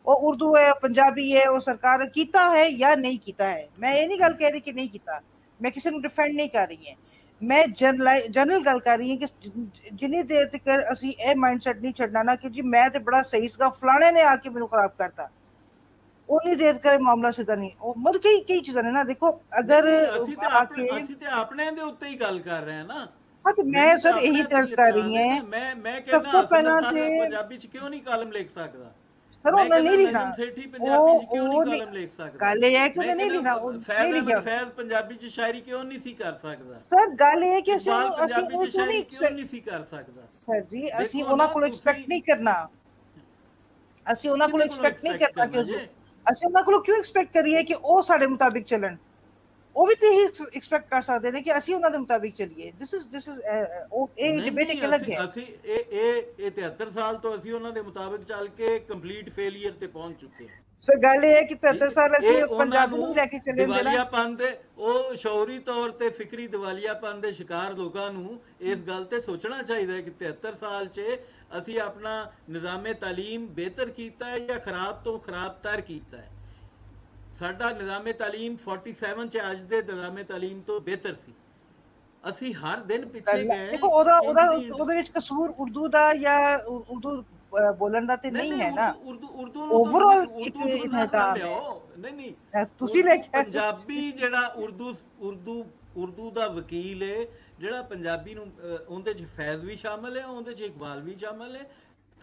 S3: ਉਹ ਉਰਦੂ ਹੈ, ਪੰਜਾਬੀ ਹੈ, ਉਹ ਸਰਕਾਰ ਕੀਤਾ ਹੈ ਜਾਂ ਨਹੀਂ ਕੀਤਾ ਹੈ। ਮੈਂ ਇਹ ਨਹੀਂ ਗੱਲ ਕਹਿ ਰਹੀ ਕਿ ਨਹੀਂ ਕੀਤਾ, ਮੈਂ ਕਿਸੇ ਨੂੰ ਡਿਫੈਂਡ ਨਹੀਂ ਕਰ ਰਹੀ ਹਾਂ, ਮੈਂ ਜਨਰਲ ਗੱਲ ਕਰ ਰਹੀ ਹਾਂ ਕਿ ਜਿੰਨੀ ਦੇਰ ਤੱਕ ਅਸੀਂ ਇਹ ਮਾਈਂਡਸੈਟ ਨਹੀਂ ਛੱਡਣਾ ਨਾ ਕਿ ਜੀ ਮੈਂ ਤੇ ਬੜਾ ਸਹੀ ਸੀਗਾ, ਫਲਾਣੇ ਨੇ ਆ ਕੇ ਮੈਨੂੰ ਖਰਾਬ ਕਰਤਾ, ਉਨੀ ਦੇਰ ਕਰੇ ਮਾਮਲਾ ਸਿੱਧਾ ਨਹੀਂ। ਉਹ ਮਤਲਬ ਕਈ ਚੀਜ਼ਾਂ ਨੇ ਨਾ, ਦੇਖੋ ਅਗਰ
S2: ਅਸੀਂ ਤੇ ਆਪਣੇ ਦੇ ਉੱਤੇ ਹੀ ਗੱਲ ਕਰ ਰਹੇ ਹਾਂ ਨਾ।
S3: ਹਾਂ ਤੇ ਮੈਂ ਸਰ ਇਹੀ ਤਰਸ ਕਰ ਰਹੀ ਹਾਂ।
S2: ਮੈਂ
S3: ਸਭ ਤੋਂ ਪਹਿਲਾਂ ਤੇ
S2: ਪੰਜਾਬੀ ਚ ਕਿਉਂ ਨਹੀਂ ਕਾਲਮ ਲਿਖ ਸਕਦਾ?
S3: ਸਰ
S2: मैं
S3: ਉਹਨਾਂ
S2: कहना
S3: ਨਹੀਂ ਲਿਖਣਾ,
S2: नजम सेठी पंजाबी च क्यों नहीं कॉलम लिख सकता?
S3: ਗੱਲ ਇਹ ਹੈ ਕਿ
S2: मैं
S3: ਉਹਨੇ ਨਹੀਂ ਲਿਖਣਾ,
S2: कहना
S3: ਉਹ
S2: फैज
S3: नहीं
S2: अहमद
S3: लिखਿਆ।
S2: फैज पंजाबी च शायरी क्यों नहीं सी कर सकता?
S3: ਸਰ ਗੱਲ ਇਹ ਹੈ ਕਿ ਅਸੀਂ
S2: इकबाल
S3: ਉਹਨੂੰ ਅਸੀਂ
S2: पंजाबी
S3: ਉਹ
S2: च
S3: ਕਿਉਂ
S2: शायरी
S3: ਨਹੀਂ
S2: क्यों नहीं सी कर सकता?
S3: ਸਰ ਜੀ ਅਸੀਂ
S2: देखो
S3: ਉਹਨਾਂ
S2: ना,
S3: ਕੋਲ ਐਕਸਪੈਕਟ ਨਹੀਂ ਕਰਨਾ, ਅਸੀਂ ਉਹਨਾਂ ਕੋਲ ਐਕਸਪੈਕਟ ਨਹੀਂ ਕਰਨਾ ਕਿ ਅਸੀਂ ਉਹਨਾਂ ਕੋਲ ਕਿਉਂ ਐਕਸਪੈਕਟ ਕਰੀਏ ਕਿ ਉਹ ਸਾਡੇ ਮੁਤਾਬਿਕ ਚੱਲਣ। ਉਹ ਵੀ ਤੇ ਹੀ ਐਕਸਪੈਕਟ ਕਰ ਸਕਦੇ ਨੇ ਕਿ ਅਸੀਂ ਉਹਨਾਂ ਦੇ ਮੁਤਾਬਿਕ ਚੱਲੀਏ। ਦਿਸ ਇਜ਼ ਉਹ ਇਹ ਡਿਬੇਟ ਇੱਕ ਅਲੱਗ ਹੈ।
S2: ਅਸੀਂ ਇਹ 73 ਸਾਲ ਤੋਂ ਅਸੀਂ ਉਹਨਾਂ ਦੇ ਮੁਤਾਬਿਕ ਚੱਲ ਕੇ ਕੰਪਲੀਟ ਫੇਲਿਅਰ ਤੇ ਪਹੁੰਚ ਚੁੱਕੇ ਹਾਂ।
S3: ਸੋ ਗੱਲ ਇਹ ਹੈ ਕਿ 73 ਸਾਲ ਅਸੀਂ ਪੰਜਾਬ ਨੂੰ ਲੈ ਕੇ ਚੱਲੇ
S2: ਦਿਵਾਲੀਆਪਨ ਦੇ ਉਹ ਸ਼ੌਰੀ ਤੌਰ ਤੇ ਫਿਕਰੀ ਦਿਵਾਲੀਆਪਨ ਦੇ ਸ਼ਿਕਾਰ ਲੋਕਾਂ ਨੂੰ ਇਸ ਗੱਲ ਤੇ ਸੋਚਣਾ ਚਾਹੀਦਾ ਹੈ ਕਿ 73 ਸਾਲ 'ਚ ਅਸੀਂ ਆਪਣਾ ਨਿਜ਼ਾਮੇ ਤਾਲੀਮ ਬਿਹਤਰ ਕੀਤਾ ਹੈ ਜਾਂ ਖਰਾਬ ਤੋਂ ਖਰਾਬਤਰ ਕੀਤਾ ਹੈ। ਸਾਡਾ ਨਿਜ਼ਾਮੇ ਤਾਲੀਮ 47 'ਚ ਅੱਜ ਦੇ ਨਿਜ਼ਾਮੇ ਤਾਲੀਮ ਤੋਂ ਬਿਹਤਰ ਸੀ। ਅਸੀਂ ਹਰ ਦਿਨ ਪਿੱਛੇ ਗਏ।
S3: ਦੇਖੋ ਉਹਦੇ ਵਿੱਚ ਕਸੂਰ ਉਰਦੂ ਦਾ ਜਾਂ ਉਰਦੂ ਬੋਲਣ ਦਾ ਤੇ ਨਹੀਂ ਹੈ ਨਾ।
S2: ਉਰਦੂ
S3: ਓਵਰਆਲ
S2: ਇੱਕ
S3: ਇੰਤਜ਼ਾਮ
S2: ਹੈ। ਨਹੀਂ
S3: ਤੁਸੀਂ ਲੈ ਕੇ
S2: ਪੰਜਾਬੀ ਜਿਹੜਾ ਉਰਦੂ ਦਾ ਵਕੀਲ ਹੈ, ਜਿਹੜਾ ਪੰਜਾਬੀ ਨੂੰ ਉਹਦੇ 'ਚ ਫੈਜ਼ ਵੀ ਸ਼ਾਮਲ ਹੈ, ਉਹਦੇ 'ਚ ਇਕਬਾਲ ਵੀ ਸ਼ਾਮਲ ਹੈ,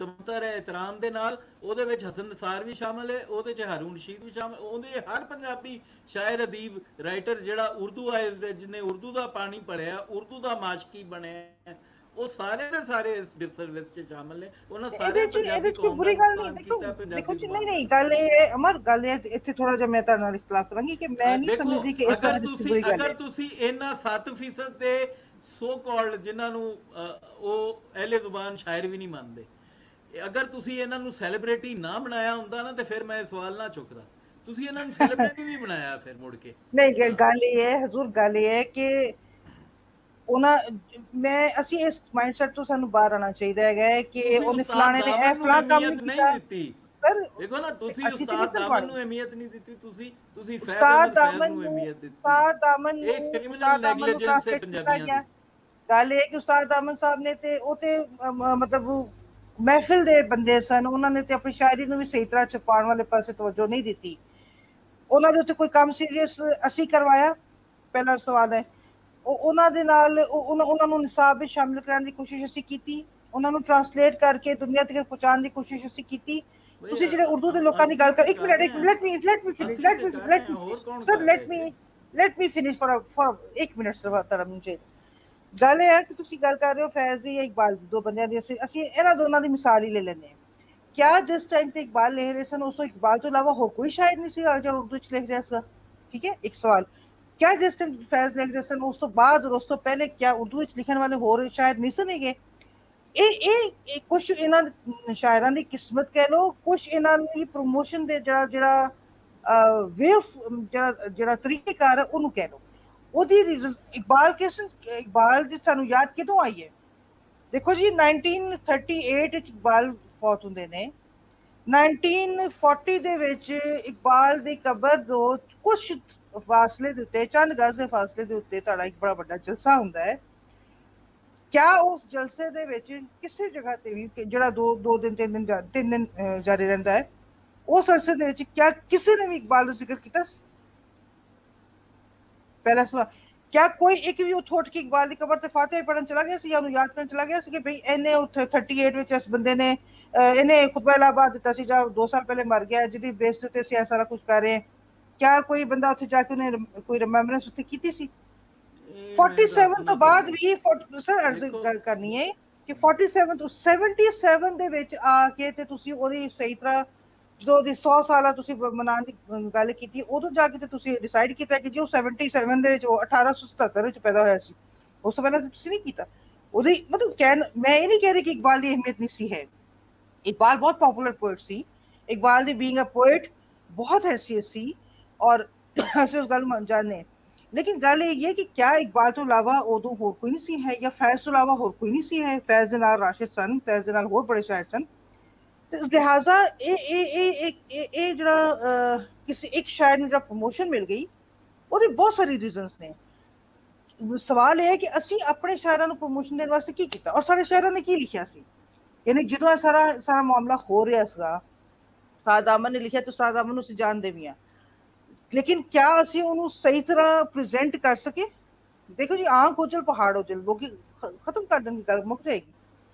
S2: ਤਮਤਰ ਇਤਰਾਮ ਦੇ ਨਾਲ ਉਹਦੇ ਵਿੱਚ ਹਸਨ ਨਸਾਰ ਵੀ ਸ਼ਾਮਲ ਹੈ, ਉਹਦੇ 'ਚ ਹਾਰੂਨ ਰਸ਼ੀਦ ਵੀ ਸ਼ਾਮਲ। ਉਹਦੇ ਹਰ ਪੰਜਾਬੀ ਸ਼ਾਇਰ ਅਦੀਬ ਰਾਈਟਰ ਜਿਹੜਾ ਉਰਦੂ ਆਏ, ਜਿਹਨੇ ਉਰਦੂ ਦਾ ਪਾਣੀ ਪੜਿਆ, ਉਰਦੂ ਦਾ ਮਾਸ਼ਕੀ ਬਣਿਆ, ਉਹ ਸਾਰੇ ਦੇ ਸਾਰੇ ਇਸ ਸਰਵਿਸ 'ਚ ਸ਼ਾਮਲ ਨੇ। ਉਹਨਾਂ ਸਾਰੇ
S3: ਇਹਦੇ 'ਚ ਕੋਈ ਬੁਰੀ ਗੱਲ ਨਹੀਂ। ਦੇਖੋ ਜੀ ਨਹੀਂ ਗੱਲ ਇਹ ਅਮਰ ਗੱਲ ਇਹ ਇੱਥੇ ਥੋੜਾ ਜਿਹਾ ਮੈਂ ਤੁਹਾਡੇ ਨਾਲ ਇਖਤਲਾਫ ਕਰਾਂਗੀ ਕਿ ਮੈਂ ਨਹੀਂ ਸਮਝਦੀ ਕਿ ਇਸ ਤਰ੍ਹਾਂ ਦੀ ਬੁਰੀ ਗੱਲ ਹੈ।
S2: ਅਗਰ ਤੁਸੀਂ ਇਹਨਾਂ 7% ਦੇ ਸੋ ਕਾਲਡ ਜਿਨ੍ਹਾਂ ਨੂੰ ਉਹ ਅਹਿਲੇ ਜ਼ੁਬਾਨ ਸ਼ਾਇਰ ਵੀ ਨਹੀਂ ਮੰਨਦੇ, ਅਗਰ ਤੁਸੀਂ ਇਹਨਾਂ ਨੂੰ ਸੈਲੀਬ੍ਰਿਟੀ ਨਾ ਬਣਾਇਆ ਹੁੰਦਾ ਨਾ ਤੇ ਫਿਰ ਮੈਂ ਸਵਾਲ ਨਾ ਚੁੱਕਦਾ। ਤੁਸੀਂ ਇਹਨਾਂ ਨੂੰ ਸੈਲੀਬ੍ਰਿਟੀ ਵੀ ਬਣਾਇਆ ਫਿਰ ਮੁੜ ਕੇ।
S3: ਨਹੀਂ ਗੱਲ ਇਹ ਹੈ ਹਜ਼ੂਰ, ਗੱਲ ਇਹ ਹੈ ਕਿ ਉਹਨਾਂ ਅਸੀਂ ਇਸ ਮਾਈਂਡਸੈਟ ਤੋਂ ਸਾਨੂੰ ਬਾਹਰ ਆਉਣਾ ਚਾਹੀਦਾ ਹੈਗਾ ਕਿ ਉਹਨੇ ਫਲਾਣੇ ਨੇ ਇਹ ਫਲਾ ਕੰਮ ਨਹੀਂ ਦਿੱਤੀ।
S2: ਸਰ ਦੇਖੋ ਨਾ, ਤੁਸੀਂ ਉਸਤਾਦ ਦਾਮਨ ਨੂੰ ਅਹਿਮੀਅਤ ਨਹੀਂ ਦਿੱਤੀ, ਤੁਸੀਂ ਉਸਤਾਦ ਦਾਮਨ ਨੂੰ ਅਹਿਮੀਅਤ ਦਿੱਤੀ। ਉਸਤਾਦ ਦਾਮਨ ਇਹ ਕ੍ਰਿਮੀਨਲ ਨੈਗਲੀਜੈਂਸ ਹੈ ਪੰਜਾਬੀਆਂ ਦੀ।
S3: ਗੱਲ ਇਹ ਕਿ ਉਸਤਾਦ ਦਾਮਨ ਸਾਹਿਬ ਨੇ ਤੇ ਉਹ ਤੇ ਮਤਲਬ ਮਹਿਫਿਲ ਦੇ ਬੰਦੇ ਸਨ, ਉਹਨਾਂ ਨੇ ਤੇ ਆਪਣੀ ਸ਼ਾਇਰੀ ਨੂੰ ਵੀ ਸਹੀ ਤਰ੍ਹਾਂ ਛਪਾਉਣ ਵਾਲੇ ਪਾਸੇ ਤਵੱਜੋ ਨਹੀਂ ਦਿੱਤੀ। ਉਹਨਾਂ ਦੇ ਉੱਤੇ ਕੋਈ ਕੰਮ ਸੀਰੀਅਸ ਅਸੀਂ ਕਰਵਾਇਆ? ਪਹਿਲਾ ਸਵਾਲ ਹੈ। ਉਹਨਾਂ ਦੇ ਨਾਲ ਉਹਨਾਂ ਨੂੰ ਨਿਸਾਬ ਵਿੱਚ ਸ਼ਾਮਿਲ ਕਰਾਉਣ ਦੀ ਕੋਸ਼ਿਸ਼ ਅਸੀਂ ਕੀਤੀ, ਉਹਨਾਂ ਨੂੰ ਟ੍ਰਾਂਸਲੇਟ ਕਰਕੇ ਦੁਨੀਆ ਤੱਕ ਪਹੁੰਚਾਉਣ ਦੀ ਕੋਸ਼ਿਸ਼ ਅਸੀਂ ਕੀਤੀ। ਤੁਸੀਂ ਜਿਹੜੇ ਉਰਦੂ ਦੇ ਲੋਕਾਂ ਦੀ ਗੱਲ ਕਰ, ਇੱਕ minute let me finish for 1 minute ਤਰਮ ਜੀ। ਗੱਲ ਇਹ ਹੈ ਕਿ ਤੁਸੀਂ ਗੱਲ ਕਰ ਰਹੇ ਹੋ ਫੈਜ਼ ਜਾਂ ਇਕਬਾਲ ਦੀ, ਦੋ ਬੰਦਿਆਂ ਦੀ। ਅਸੀਂ ਇਹਨਾਂ ਦੋਨਾਂ ਦੀ ਮਿਸਾਲ ਹੀ ਲੈ ਲੈਂਦੇ ਹਾਂ। ਕਿਆ ਜਿਸ ਟਾਈਮ ਤੇ ਇਕਬਾਲ ਲਿਖ ਰਹੇ ਸਨ ਉਸ ਤੋਂ ਇਕਬਾਲ ਤੋਂ ਇਲਾਵਾ ਹੋਰ ਕੋਈ ਸ਼ਾਇਰ ਨਹੀਂ ਸੀ ਜਿਹੜਾ ਉਰਦੂ 'ਚ ਲਿਖ ਰਿਹਾ ਸੀ? ਠੀਕ ਹੈ, ਇੱਕ ਸਵਾਲ। क्या जिस टाइम फैज लिख रहे सन उस तो बाद और उस तो पहले क्या उर्दू लिखने वाले होर शायद नहीं सनेगे? कुछ इन्हां शायरां दी किस्मत कह लो, कुछ इन्हां दी प्रमोशन दे जेड़ा वे ऑफ जेड़ा तरीकेकार है उन्होंने कह लो। ओदी रीजन इकबाल दी सानू याद किदों आई है? देखो जी 1938 इकबाल फौत हुंदे ने। 1940 ਦੇ ਵਿੱਚ ਇਕਬਾਲ ਦੀ ਕਬਰ ਤੋਂ ਕੁਝ ਫਾਸਲੇ ਦੇ ਉੱਤੇ, ਚੰਦ ਗਜ਼ ਦੇ ਫਾਸਲੇ ਦੇ ਉੱਤੇ ਤੁਹਾਡਾ ਇੱਕ ਬੜਾ ਵੱਡਾ ਜਲਸਾ ਹੁੰਦਾ ਹੈ। ਕਿਆ ਉਸ ਜਲਸੇ ਦੇ ਵਿੱਚ ਕਿਸੇ ਜਗ੍ਹਾ ਤੇ ਵੀ ਜਿਹੜਾ 2 ਦਿਨ 3 ਦਿਨ ਜਾਰੀ ਰਹਿੰਦਾ ਹੈ, ਉਸ ਅਰਸੇ ਦੇ ਵਿੱਚ ਕਿਆ ਕਿਸੇ ਨੇ ਵੀ ਇਕਬਾਲ ਦਾ ਜ਼ਿਕਰ ਕੀਤਾ? ਪਹਿਲਾ ਸਵਾਲ। क्या कोई एक भी उठ के इकबाल की कबर से फातिहा पढ़न चला गया या याद करन चला गया कि भाई इन्हें 38 ਵਿੱਚ ਇਸ ਬੰਦੇ ਨੇ ਇਹਨੇ ਖੁਤਬਾ ਇਲਾਹਾਬਾਦ ਦਿੱਤਾ ਸੀ ਜਾਂ 2 ਸਾਲ ਪਹਿਲੇ ਮਰ ਗਿਆ, ਜਿਹਦੀ ਬੇਸ ਤੇ ਅਸੀਂ ਸਾਰਾ ਕੁਝ ਕਰ ਰਹੇ? ਕਿਆ ਕੋਈ ਬੰਦਾ ਉੱਥੇ ਜਾ ਕੇ ਉਹਨੇ ਕੋਈ ਰਿਮੈਂਬਰੈਂਸ ਉੱਥੇ ਕੀਤੀ ਸੀ? 47 ਤੋਂ ਬਾਅਦ ਵੀ ਸਰ ਅਰਜ਼ ਕਰਨੀ ਹੈ ਕਿ 47 ਤੋਂ 77 ਦੇ ਵਿੱਚ ਆ ਕੇ ਤੇ ਤੁਸੀਂ ਉਹਦੀ ਸਹੀ ਤਰ੍ਹਾਂ ਜਦੋਂ ਦੀ 100 ਸਾਲਾ ਤੁਸੀਂ ਮਨਾਉਣ ਦੀ ਗੱਲ ਕੀਤੀ, ਉਦੋਂ ਜਾ ਕੇ ਤੇ ਤੁਸੀਂ ਡਿਸਾਈਡ ਕੀਤਾ ਕਿ ਜੀ ਉਹ 77 ਦੇ ਵਿੱਚ ਉਹ 1877 ਵਿੱਚ ਪੈਦਾ ਹੋਇਆ ਸੀ, ਉਸ ਤੋਂ ਪਹਿਲਾਂ ਤਾਂ ਤੁਸੀਂ ਨਹੀਂ ਕੀਤਾ। ਉਹਦੀ ਮਤਲਬ ਮੈਂ ਇਹ ਨਹੀਂ ਕਹਿ ਰਹੀ ਕਿ ਇਕਬਾਲ ਦੀ ਅਹਿਮੀਅਤ ਨਹੀਂ ਸੀ ਹੈ। ਇਕਬਾਲ ਬਹੁਤ ਪॉपुलर poet C. Iqbal the being a poet ਬਹੁਤ हैसियत ਸੀ ਔਰ ਅਸੀਂ ਉਸ ਗੱਲ ਨੂੰ ਜਾਣਦੇ। ਲੇਕਿਨ ਗੱਲ ਇਹ ਹੈ ਕਿ ਕਿਆ ਇਕਬਾਲ ਤੋਂ ਇਲਾਵਾ ਉਦੋਂ ਹੋਰ ਕੋਈ ਨਹੀਂ ਸੀ ਹੈ ਜਾਂ ਫੈਜ਼ ਤੋਂ ਇਲਾਵਾ ਹੋਰ ਕੋਈ ਨਹੀਂ ਸੀ ਹੈ? ਫੈਜ਼ ਦੇ ਨਾਲ ਰਾਸ਼ਿਦ ਸਨ, ਫੈਜ਼ ਦੇ ਨਾਲ ਹੋਰ ਬੜੇ ਸ਼ਾਇਰ ਸਨ। ਤੇ ਇਸ ਲਿਹਾਜ਼ਾ ਇਹ ਜਿਹੜਾ ਕਿਸੇ ਇੱਕ ਸ਼ਾਇਰ ਨੂੰ ਜਿਹੜਾ ਪ੍ਰਮੋਸ਼ਨ ਮਿਲ ਗਈ, ਉਹਦੇ ਬਹੁਤ ਸਾਰੇ ਰੀਜ਼ਨਸ ਨੇ। ਸਵਾਲ ਇਹ ਹੈ ਕਿ ਅਸੀਂ ਆਪਣੇ ਸ਼ਾਇਰਾਂ ਨੂੰ ਪ੍ਰਮੋਸ਼ਨ ਦੇਣ ਵਾਸਤੇ ਕੀ ਕੀਤਾ ਔਰ ਸਾਡੇ ਸ਼ਾਇਰਾਂ ਨੇ ਕੀ ਲਿਖਿਆ ਸੀ? ਯਾਨੀ ਜਦੋਂ ਇਹ ਸਾਰਾ ਮਾਮਲਾ ਹੋ ਰਿਹਾ ਸੀਗਾ, ਉਸਤਾਦ ਦਾਮਨ ਨੇ ਲਿਖਿਆ ਤੇ ਉਸਤਾਦ ਦਾਮਨ ਨੂੰ ਅਸੀਂ ਜਾਣਦੇ ਵੀ ਹਾਂ, ਲੇਕਿਨ ਕਿਆ ਅਸੀਂ ਉਹਨੂੰ ਸਹੀ ਤਰ੍ਹਾਂ ਪ੍ਰੈਜ਼ੈਂਟ ਕਰ ਸਕੇ? ਦੇਖੋ ਜੀ, ਆਂਖ ਉਜਲ ਪਹਾੜ ਉਜਲ, ਲੋਕੀ ਖਤਮ ਕਰ ਦੇਣਗੇ, ਗੱਲ ਮੁੱਕ ਜਾਏਗੀ।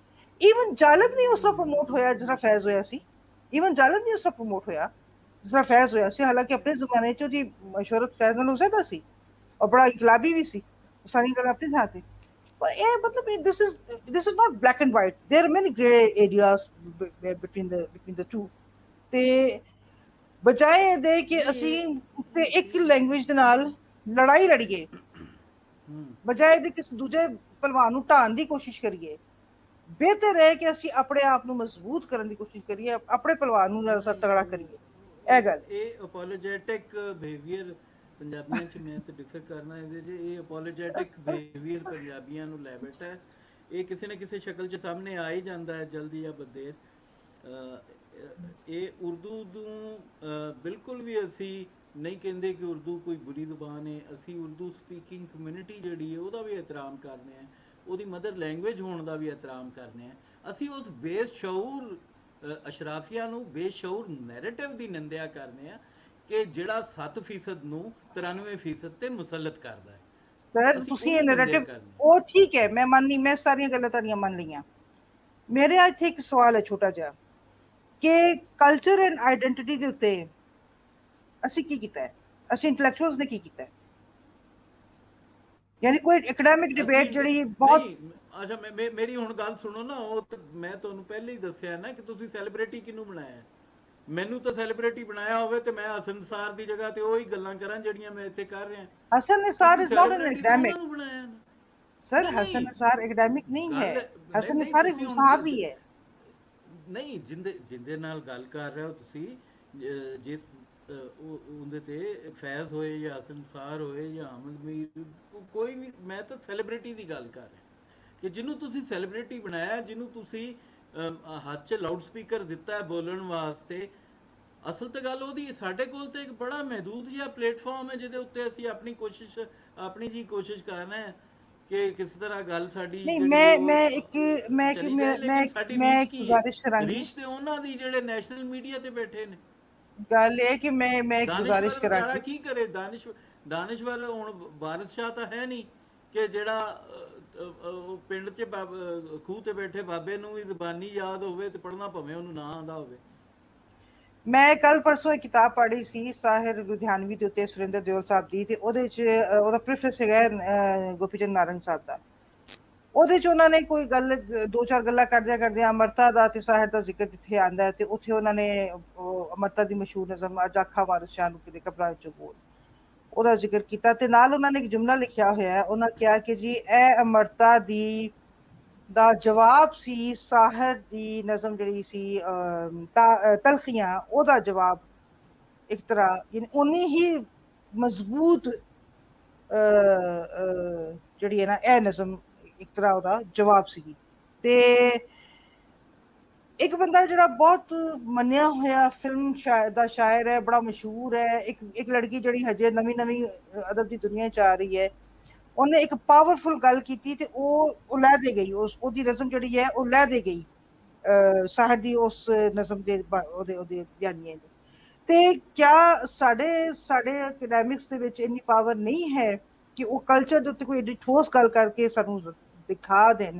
S3: ਈਵਨ ਜਾਲਬ ਨਹੀਂ ਉਸ ਤਰ੍ਹਾਂ ਪ੍ਰਮੋਟ ਹੋਇਆ ਜਿਸ ਤਰ੍ਹਾਂ ਫੈਜ਼ ਹੋਇਆ ਸੀ। ਈਵਨ ਜ਼ਾਲਮ ਨਹੀਂ ਉਸ ਤਰ੍ਹਾਂ ਪ੍ਰਮੋਟ ਹੋਇਆ ਜਿਸ ਤਰ੍ਹਾਂ ਫੈਜ਼ ਹੋਇਆ ਸੀ। ਹਾਲਾਂਕਿ ਆਪਣੇ ਜ਼ਮਾਨੇ 'ਚ ਉਹਦੀ ਸ਼ੋਹਰਤ ਫੈਜ਼ ਨਾਲ ਹੋ ਸਕਦਾ ਸੀ ਔਰ ਬੜਾ ਇਨਕਲਾਬੀ ਵੀ ਸੀ, ਸਾਰੀ ਗੱਲ ਆਪਣੀ ਥਾਂ ਤੇ। ਪਰ ਇਹ ਮਤਲਬ this is not black and white, there are many gray areas between the two। ਤੇ ਬਜਾਏ ਇਹਦੇ ਕਿ ਅਸੀਂ ਤੇ ਇੱਕ ਲੈਂਗੁਏਜ ਦੇ ਨਾਲ ਲੜਾਈ ਲੜੀਏ, ਬਜਾਏ ਇਹਦੇ ਕਿਸੇ ਦੂਜੇ ਪਹਿਲਵਾਨ ਨੂੰ ਢਾਣ ਦੀ ਕੋਸ਼ਿਸ਼ ਕਰੀਏ, ਬਿਹਤਰ ਹੈ ਕਿ ਅਸੀਂ ਆਪਣੇ ਆਪ ਨੂੰ ਮਜ਼ਬੂਤ ਕਰਨ ਦੀ ਕੋਸ਼ਿਸ਼ ਕਰੀਏ, ਆਪਣੇ ਪਹਿਲਵਾਨ ਨੂੰ ਤਗੜਾ ਕਰੀਏ। ਇਹ ਗੱਲ
S2: ਇਹ ਅਪੋਲੋਜੈਟਿਕ ਬਿਹੇਵੀਅਰ ਪੰਜਾਬੀਆਂ 'ਚ ਮੈਂ ਤਾਂ ਡਿਫਰ ਕਰਨਾ ਇਹਦੇ 'ਚ, ਇਹ ਅਪੋਲੋਜੈਟਿਕ ਬਿਹੇਵੀਅਰ ਪੰਜਾਬੀਆਂ ਨੂੰ ਲੈ ਬੈਠਾ ਹੈ। ਇਹ ਕਿਸੇ ਨਾ ਕਿਸੇ ਸ਼ਕਲ 'ਚ ਸਾਹਮਣੇ ਆ ਹੀ ਜਾਂਦਾ ਹੈ ਜਲਦੀ ਜਾਂ ਬਦੇਰ। ਇਹ ਉਰਦੂ ਨੂੰ ਬਿਲਕੁਲ ਵੀ ਅਸੀਂ ਨਹੀਂ ਕਹਿੰਦੇ ਕਿ ਉਰਦੂ ਕੋਈ ਬੁਰੀ ਜ਼ੁਬਾਨ ਹੈ। ਅਸੀਂ ਉਰਦੂ ਸਪੀਕਿੰਗ ਕਮਿਊਨਿਟੀ ਜਿਹੜੀ ਹੈ ਉਹਦਾ ਵੀ ਇਹਤਰਾਮ ਕਰਨੇ ਆ, ਉਹਦੀ ਮਦਰ ਲੈਂਗੁਏਜ ਹੋਣ ਦਾ ਵੀ ਇਹਤਰਾਮ ਕਰਨੇ ਆ। ਅਸੀਂ ਉਸ ਬੇਸ਼ਊਰ ਅਸ਼ਰਾਫੀਆ ਨੂੰ ਬੇਸ਼ਊਰ ਨੈਰੇਟਿਵ ਦੀ ਨਿੰਦਿਆ ਕਰਨੇ ਆ ਕਿ ਜਿਹੜਾ 7% ਨੂੰ 93% ਤੇ ਮੁਸਲਤ ਕਰਦਾ ਹੈ।
S3: ਸਰ ਤੁਸੀਂ ਇਹ ਨੈਰੇਟਿਵ ਉਹ ਠੀਕ ਹੈ, ਮੈਂ ਮੰਨ ਲਈ, ਮੈਂ ਸਾਰੀਆਂ ਗੱਲਾਂ ਤੁਹਾਡੀਆਂ ਮੰਨ ਲਈਆਂ। ਮੇਰੇ ਇੱਥੇ ਇੱਕ ਸਵਾਲ ਹੈ ਛੋਟਾ ਜਿਹਾ ਕਿ ਕਲਚਰ ਐਂਡ ਆਈਡੈਂਟੀਟੀ ਦੇ ਉੱਤੇ ਅਸੀਂ ਕੀ ਕੀਤਾ ਹੈ, ਅਸੀਂ ਇੰਟੈਲੈਕਚੁਅਲਸ ਨੇ ਕੀ ਕੀਤਾ ਹੈ? ਯਾਨੀ ਕੋਈ ਐਕੈਡੈਮਿਕ ਡਿਬੇਟ ਜਿਹੜੀ ਬਹੁਤ
S2: ਅੱਛਾ ਮੇਰੀ ਹੁਣ ਗੱਲ ਸੁਣੋ ਨਾ। ਉਹ ਮੈਂ ਤੁਹਾਨੂੰ ਪਹਿਲੇ ਹੀ ਦੱਸਿਆ ਨਾ ਕਿ ਤੁਸੀਂ ਸੈਲੀਬ੍ਰਿਟੀ ਕਿਹਨੂੰ ਬਣਾਇਆ। ਮੈਨੂੰ ਤਾਂ ਸੈਲੀਬ੍ਰਿਟੀ ਬਣਾਇਆ ਹੋਵੇ ਤੇ ਮੈਂ ਹਸਨ ਨਿਸਾਰ ਦੀ ਜਗ੍ਹਾ ਤੇ ਉਹੀ ਗੱਲਾਂ ਕਰਾਂ ਜਿਹੜੀਆਂ ਮੈਂ ਇੱਥੇ ਕਰ ਰਿਹਾ।
S3: Hasan Nisar is not an academic
S2: ਬਣਾਇਆ
S3: ਸਰ, ਹਸਨ ਨਿਸਾਰ ਐਕੈਡੈਮਿਕ ਨਹੀਂ ਹੈ, ਹਸਨ ਨਿਸਾਰ ਇੱਕ ਸਹਾਬੀ ਹੈ।
S2: ਨਹੀਂ, ਜਿੰਦੇ ਨਾਲ ਗੱਲ ਕਰ ਰਹੇ ਹੋ ਤੁਸੀਂ, ਜਿਸ ਉਹਦੇ ਤੇ ਫੈਜ਼ ਹੋਏ ਜਾਂ ਹਸਨ ਨਿਸਾਰ ਹੋਏ ਜਾਂ ਅਹਿਮਦ ਮੀਰ, ਕੋਈ ਵੀ, ਮੈਂ ਤਾਂ ਸੈਲੀਬ੍ਰਿਟੀ ਦੀ ਗੱਲ ਕਰ ਰਿਹਾ ਕਿ ਜਿਹਨੂੰ ਤੁਸੀਂ ਸੈਲੀਬ੍ਰਿਟੀ ਬਣਾਇਆ, ਜਿਹਨੂੰ ਤੁਸੀਂ ਹੱਥ 'ਚ ਲਾਊਡ ਸਪੀਕਰ ਦਿੱਤਾ ਹੈ ਬੋਲਣ ਵਾਸਤੇ। ਅਸਲ ਤਾਂ ਗੱਲ ਉਹਦੀ, ਸਾਡੇ ਕੋਲ ਤਾਂ ਇੱਕ ਬੜਾ ਮਹਿਦੂਦ ਜਿਹਾ ਪਲੇਟਫਾਰਮ ਹੈ ਜਿਹਦੇ ਉੱਤੇ ਅਸੀਂ ਆਪਣੀ ਕੋਸ਼ਿਸ਼ ਕਰ ਰਹੇ ਹਾਂ ਕਿ ਕਿਸ ਤਰ੍ਹਾਂ ਗੱਲ ਸਾਡੀ
S3: ਗੁਜ਼ਾਰਿਸ਼ ਕਰਾਂਗੀ।
S2: ਰੀਚ ਤੇ ਉਹਨਾਂ ਦੀ ਜਿਹੜੇ ਨੈਸ਼ਨਲ ਮੀਡੀਆ ਤੇ ਬੈਠੇ ਨੇ।
S3: ਗੱਲ ਇਹ ਕਿ ਮੈਂ ਗੁਜ਼ਾਰਿਸ਼ ਕਰਾਂਗੀ
S2: ਕੀ ਕਰੇ ਦਾਨਿਸ਼ਵਰ ਹੁਣ ਵਾਰਿਸ ਸ਼ਾਹ ਤਾਂ ਹੈ ਨਹੀਂ ਕਿ ਜਿਹੜਾ ਪਿੰਡ 'ਚ ਖੂਹ ਤੇ ਬੈਠੇ ਬਾਬੇ ਨੂੰ ਵੀ ਜ਼ਬਾਨੀ ਯਾਦ ਹੋਵੇ ਤੇ ਪੜ੍ਹਨਾ ਭਾਵੇਂ ਉਹਨੂੰ ਨਾ ਆਉਂਦਾ ਹੋਵੇ।
S3: ਮੈਂ ਕੱਲ ਪਰਸੋਂ ਇੱਕ ਕਿਤਾਬ ਪੜ੍ਹੀ ਸੀ ਸਾਹਿਰ ਲੁਧਿਆਣਵੀ ਦੇ ਉੱਤੇ ਸੁਰਿੰਦਰ ਦਿਓਲ ਸਾਹਿਬ ਦੀ, ਤੇ ਉਹਦੇ 'ਚ ਉਹਦਾ ਪ੍ਰੀਫੇਸ ਹੈਗਾ ਗੋਪੀ ਚੰਦ ਨਾਰੰਗ ਸਾਹਿਬ ਦਾ। ਉਹਦੇ 'ਚ ਉਹਨਾਂ ਨੇ ਕੋਈ ਗੱਲ, ਦੋ ਚਾਰ ਗੱਲਾਂ ਕਰਦਿਆਂ ਅਮਰਤਾ ਦਾ ਤੇ ਸਾਹਿਰ ਦਾ ਜ਼ਿਕਰ ਜਿੱਥੇ ਆਉਂਦਾ ਤੇ ਉੱਥੇ ਉਹਨਾਂ ਨੇ ਅਮਰਤਾ ਦੀ ਮਸ਼ਹੂਰ ਨਜ਼ਮ ਅੱਜ ਆਖਾਂ ਵਾਰਿਸ ਸ਼ਾਹ ਨੂੰ ਕਿਤੇ ਘਬਰਾਹਟ 'ਚੋਂ ਬੋਲ, ਉਹਦਾ ਜ਼ਿਕਰ ਕੀਤਾ। ਤੇ ਨਾਲ ਉਹਨਾਂ ਨੇ ਇੱਕ ਜੁਮਲਾ ਲਿਖਿਆ ਹੋਇਆ, ਉਹਨਾਂ ਕਿਹਾ ਕਿ ਜੀ ਇਹ ਅਮਰਤਾ ਦਾ ਜਵਾਬ ਸੀ ਸਾਹਿਰ ਦੀ ਨਜ਼ਮ ਜਿਹੜੀ ਸੀ ਤਲਖੀਆਂ, ਉਹਦਾ ਜਵਾਬ ਇੱਕ ਤਰ੍ਹਾਂ ਯਾਨੀ ਉਨੀ ਹੀ ਮਜ਼ਬੂਤ ਜਿਹੜੀ ਹੈ ਨਾ ਇਹ ਨਜ਼ਮ ਇੱਕ ਤਰ੍ਹਾਂ ਉਹਦਾ ਜਵਾਬ ਸੀਗੀ। ਤੇ ਇੱਕ ਬੰਦਾ ਜਿਹੜਾ ਬਹੁਤ ਮੰਨਿਆ ਹੋਇਆ ਫਿਲਮ ਦਾ ਸ਼ਾਇਰ ਹੈ, ਬੜਾ ਮਸ਼ਹੂਰ ਹੈ, ਇੱਕ ਲੜਕੀ ਜਿਹੜੀ ਹਜੇ ਨਵੀਂ ਅਦਬ ਦੀ ਦੁਨੀਆ 'ਚ ਆ ਰਹੀ ਹੈ, ਉਹਨੇ ਇੱਕ ਪਾਵਰਫੁਲ ਗੱਲ ਕੀਤੀ ਤੇ ਉਹ ਲੈ ਦੇ ਗਈ, ਉਹਦੀ ਨਜ਼ਮ ਜਿਹੜੀ ਹੈ ਉਹ ਲੈ ਦੇ ਗਈ ਸਾਹਿਰ ਦੀ ਉਸ ਨਜ਼ਮ ਦੇ ਉਹਦੇ ਬਿਆਨੀਏ ਦੇ। ਤੇ ਕਿਆ ਸਾਡੇ ਐਕੈਡੈਮਿਕਸ ਦੇ ਵਿੱਚ ਇੰਨੀ ਪਾਵਰ ਨਹੀਂ ਹੈ ਕਿ ਉਹ ਕਲਚਰ ਦੇ ਉੱਤੇ ਕੋਈ ਏਡੀ ਠੋਸ ਗੱਲ ਕਰਕੇ ਸਾਨੂੰ ਦਿਖਾ ਦੇਣ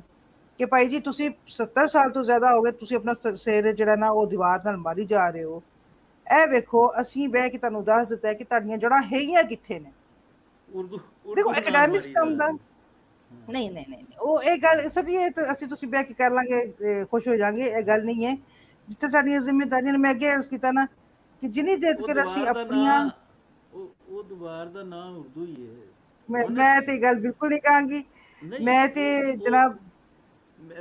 S3: ਕਿ ਭਾਈ ਜੀ ਤੁਸੀਂ 70 ਸਾਲ ਤੋਂ ਜ਼ਿਆਦਾ ਹੋ ਗਏ, ਤੁਸੀਂ ਆਪਣਾ ਸਿਰ ਜਿਹੜਾ ਨਾ ਉਹ ਦੀਵਾਰ ਨਾਲ ਮਾਰੀ ਜਾ ਰਹੇ ਹੋ। ਇਹ ਵੇਖੋ ਅਸੀਂ ਬਹਿ ਕੇ ਤੁਹਾਨੂੰ ਦੱਸ ਦਿੱਤਾ ਕਿ ਤੁਹਾਡੀਆਂ ਜੜ੍ਹਾਂ ਹੈਗੀਆਂ ਕਿੱਥੇ ਨੇ। ਦੇਖੋ ਐਕੈਡੈਮਿਕਸ ਕੰਮ ਦਾ ਨਹੀਂ ਉਹ ਇਹ ਗੱਲ ਸਦੀ ਅਸੀਂ ਤੁਸੀਂ ਬਹਿ ਕੇ ਕਰ ਲਾਂਗੇ, ਖੁਸ਼ ਹੋ ਜਾਾਂਗੇ, ਇਹ ਗੱਲ ਨਹੀਂ ਹੈ। ਜਿੱਥੇ ਸਾਡੀਆਂ ਜ਼ਿੰਮੇਦਾਰੀਆਂ ਨੇ, ਮੈਂ ਅੱਗੇ ਅਰਜ਼ ਕੀਤਾ ਨਾ ਕਿ ਜਿੰਨੀ ਦੇਰ ਤੱਕ ਅਸੀਂ ਆਪਣੀਆਂ,
S2: ਉਹ ਦੀਵਾਰ ਦਾ ਨਾਮ ਉਰਦੂ ਹੀ ਹੈ।
S3: ਮੈਂ ਤੇ ਗੱਲ ਬਿਲਕੁਲ ਨਹੀਂ ਕਹਾਂਗੀ, ਮੈਂ ਤੇ ਜਨਾਬ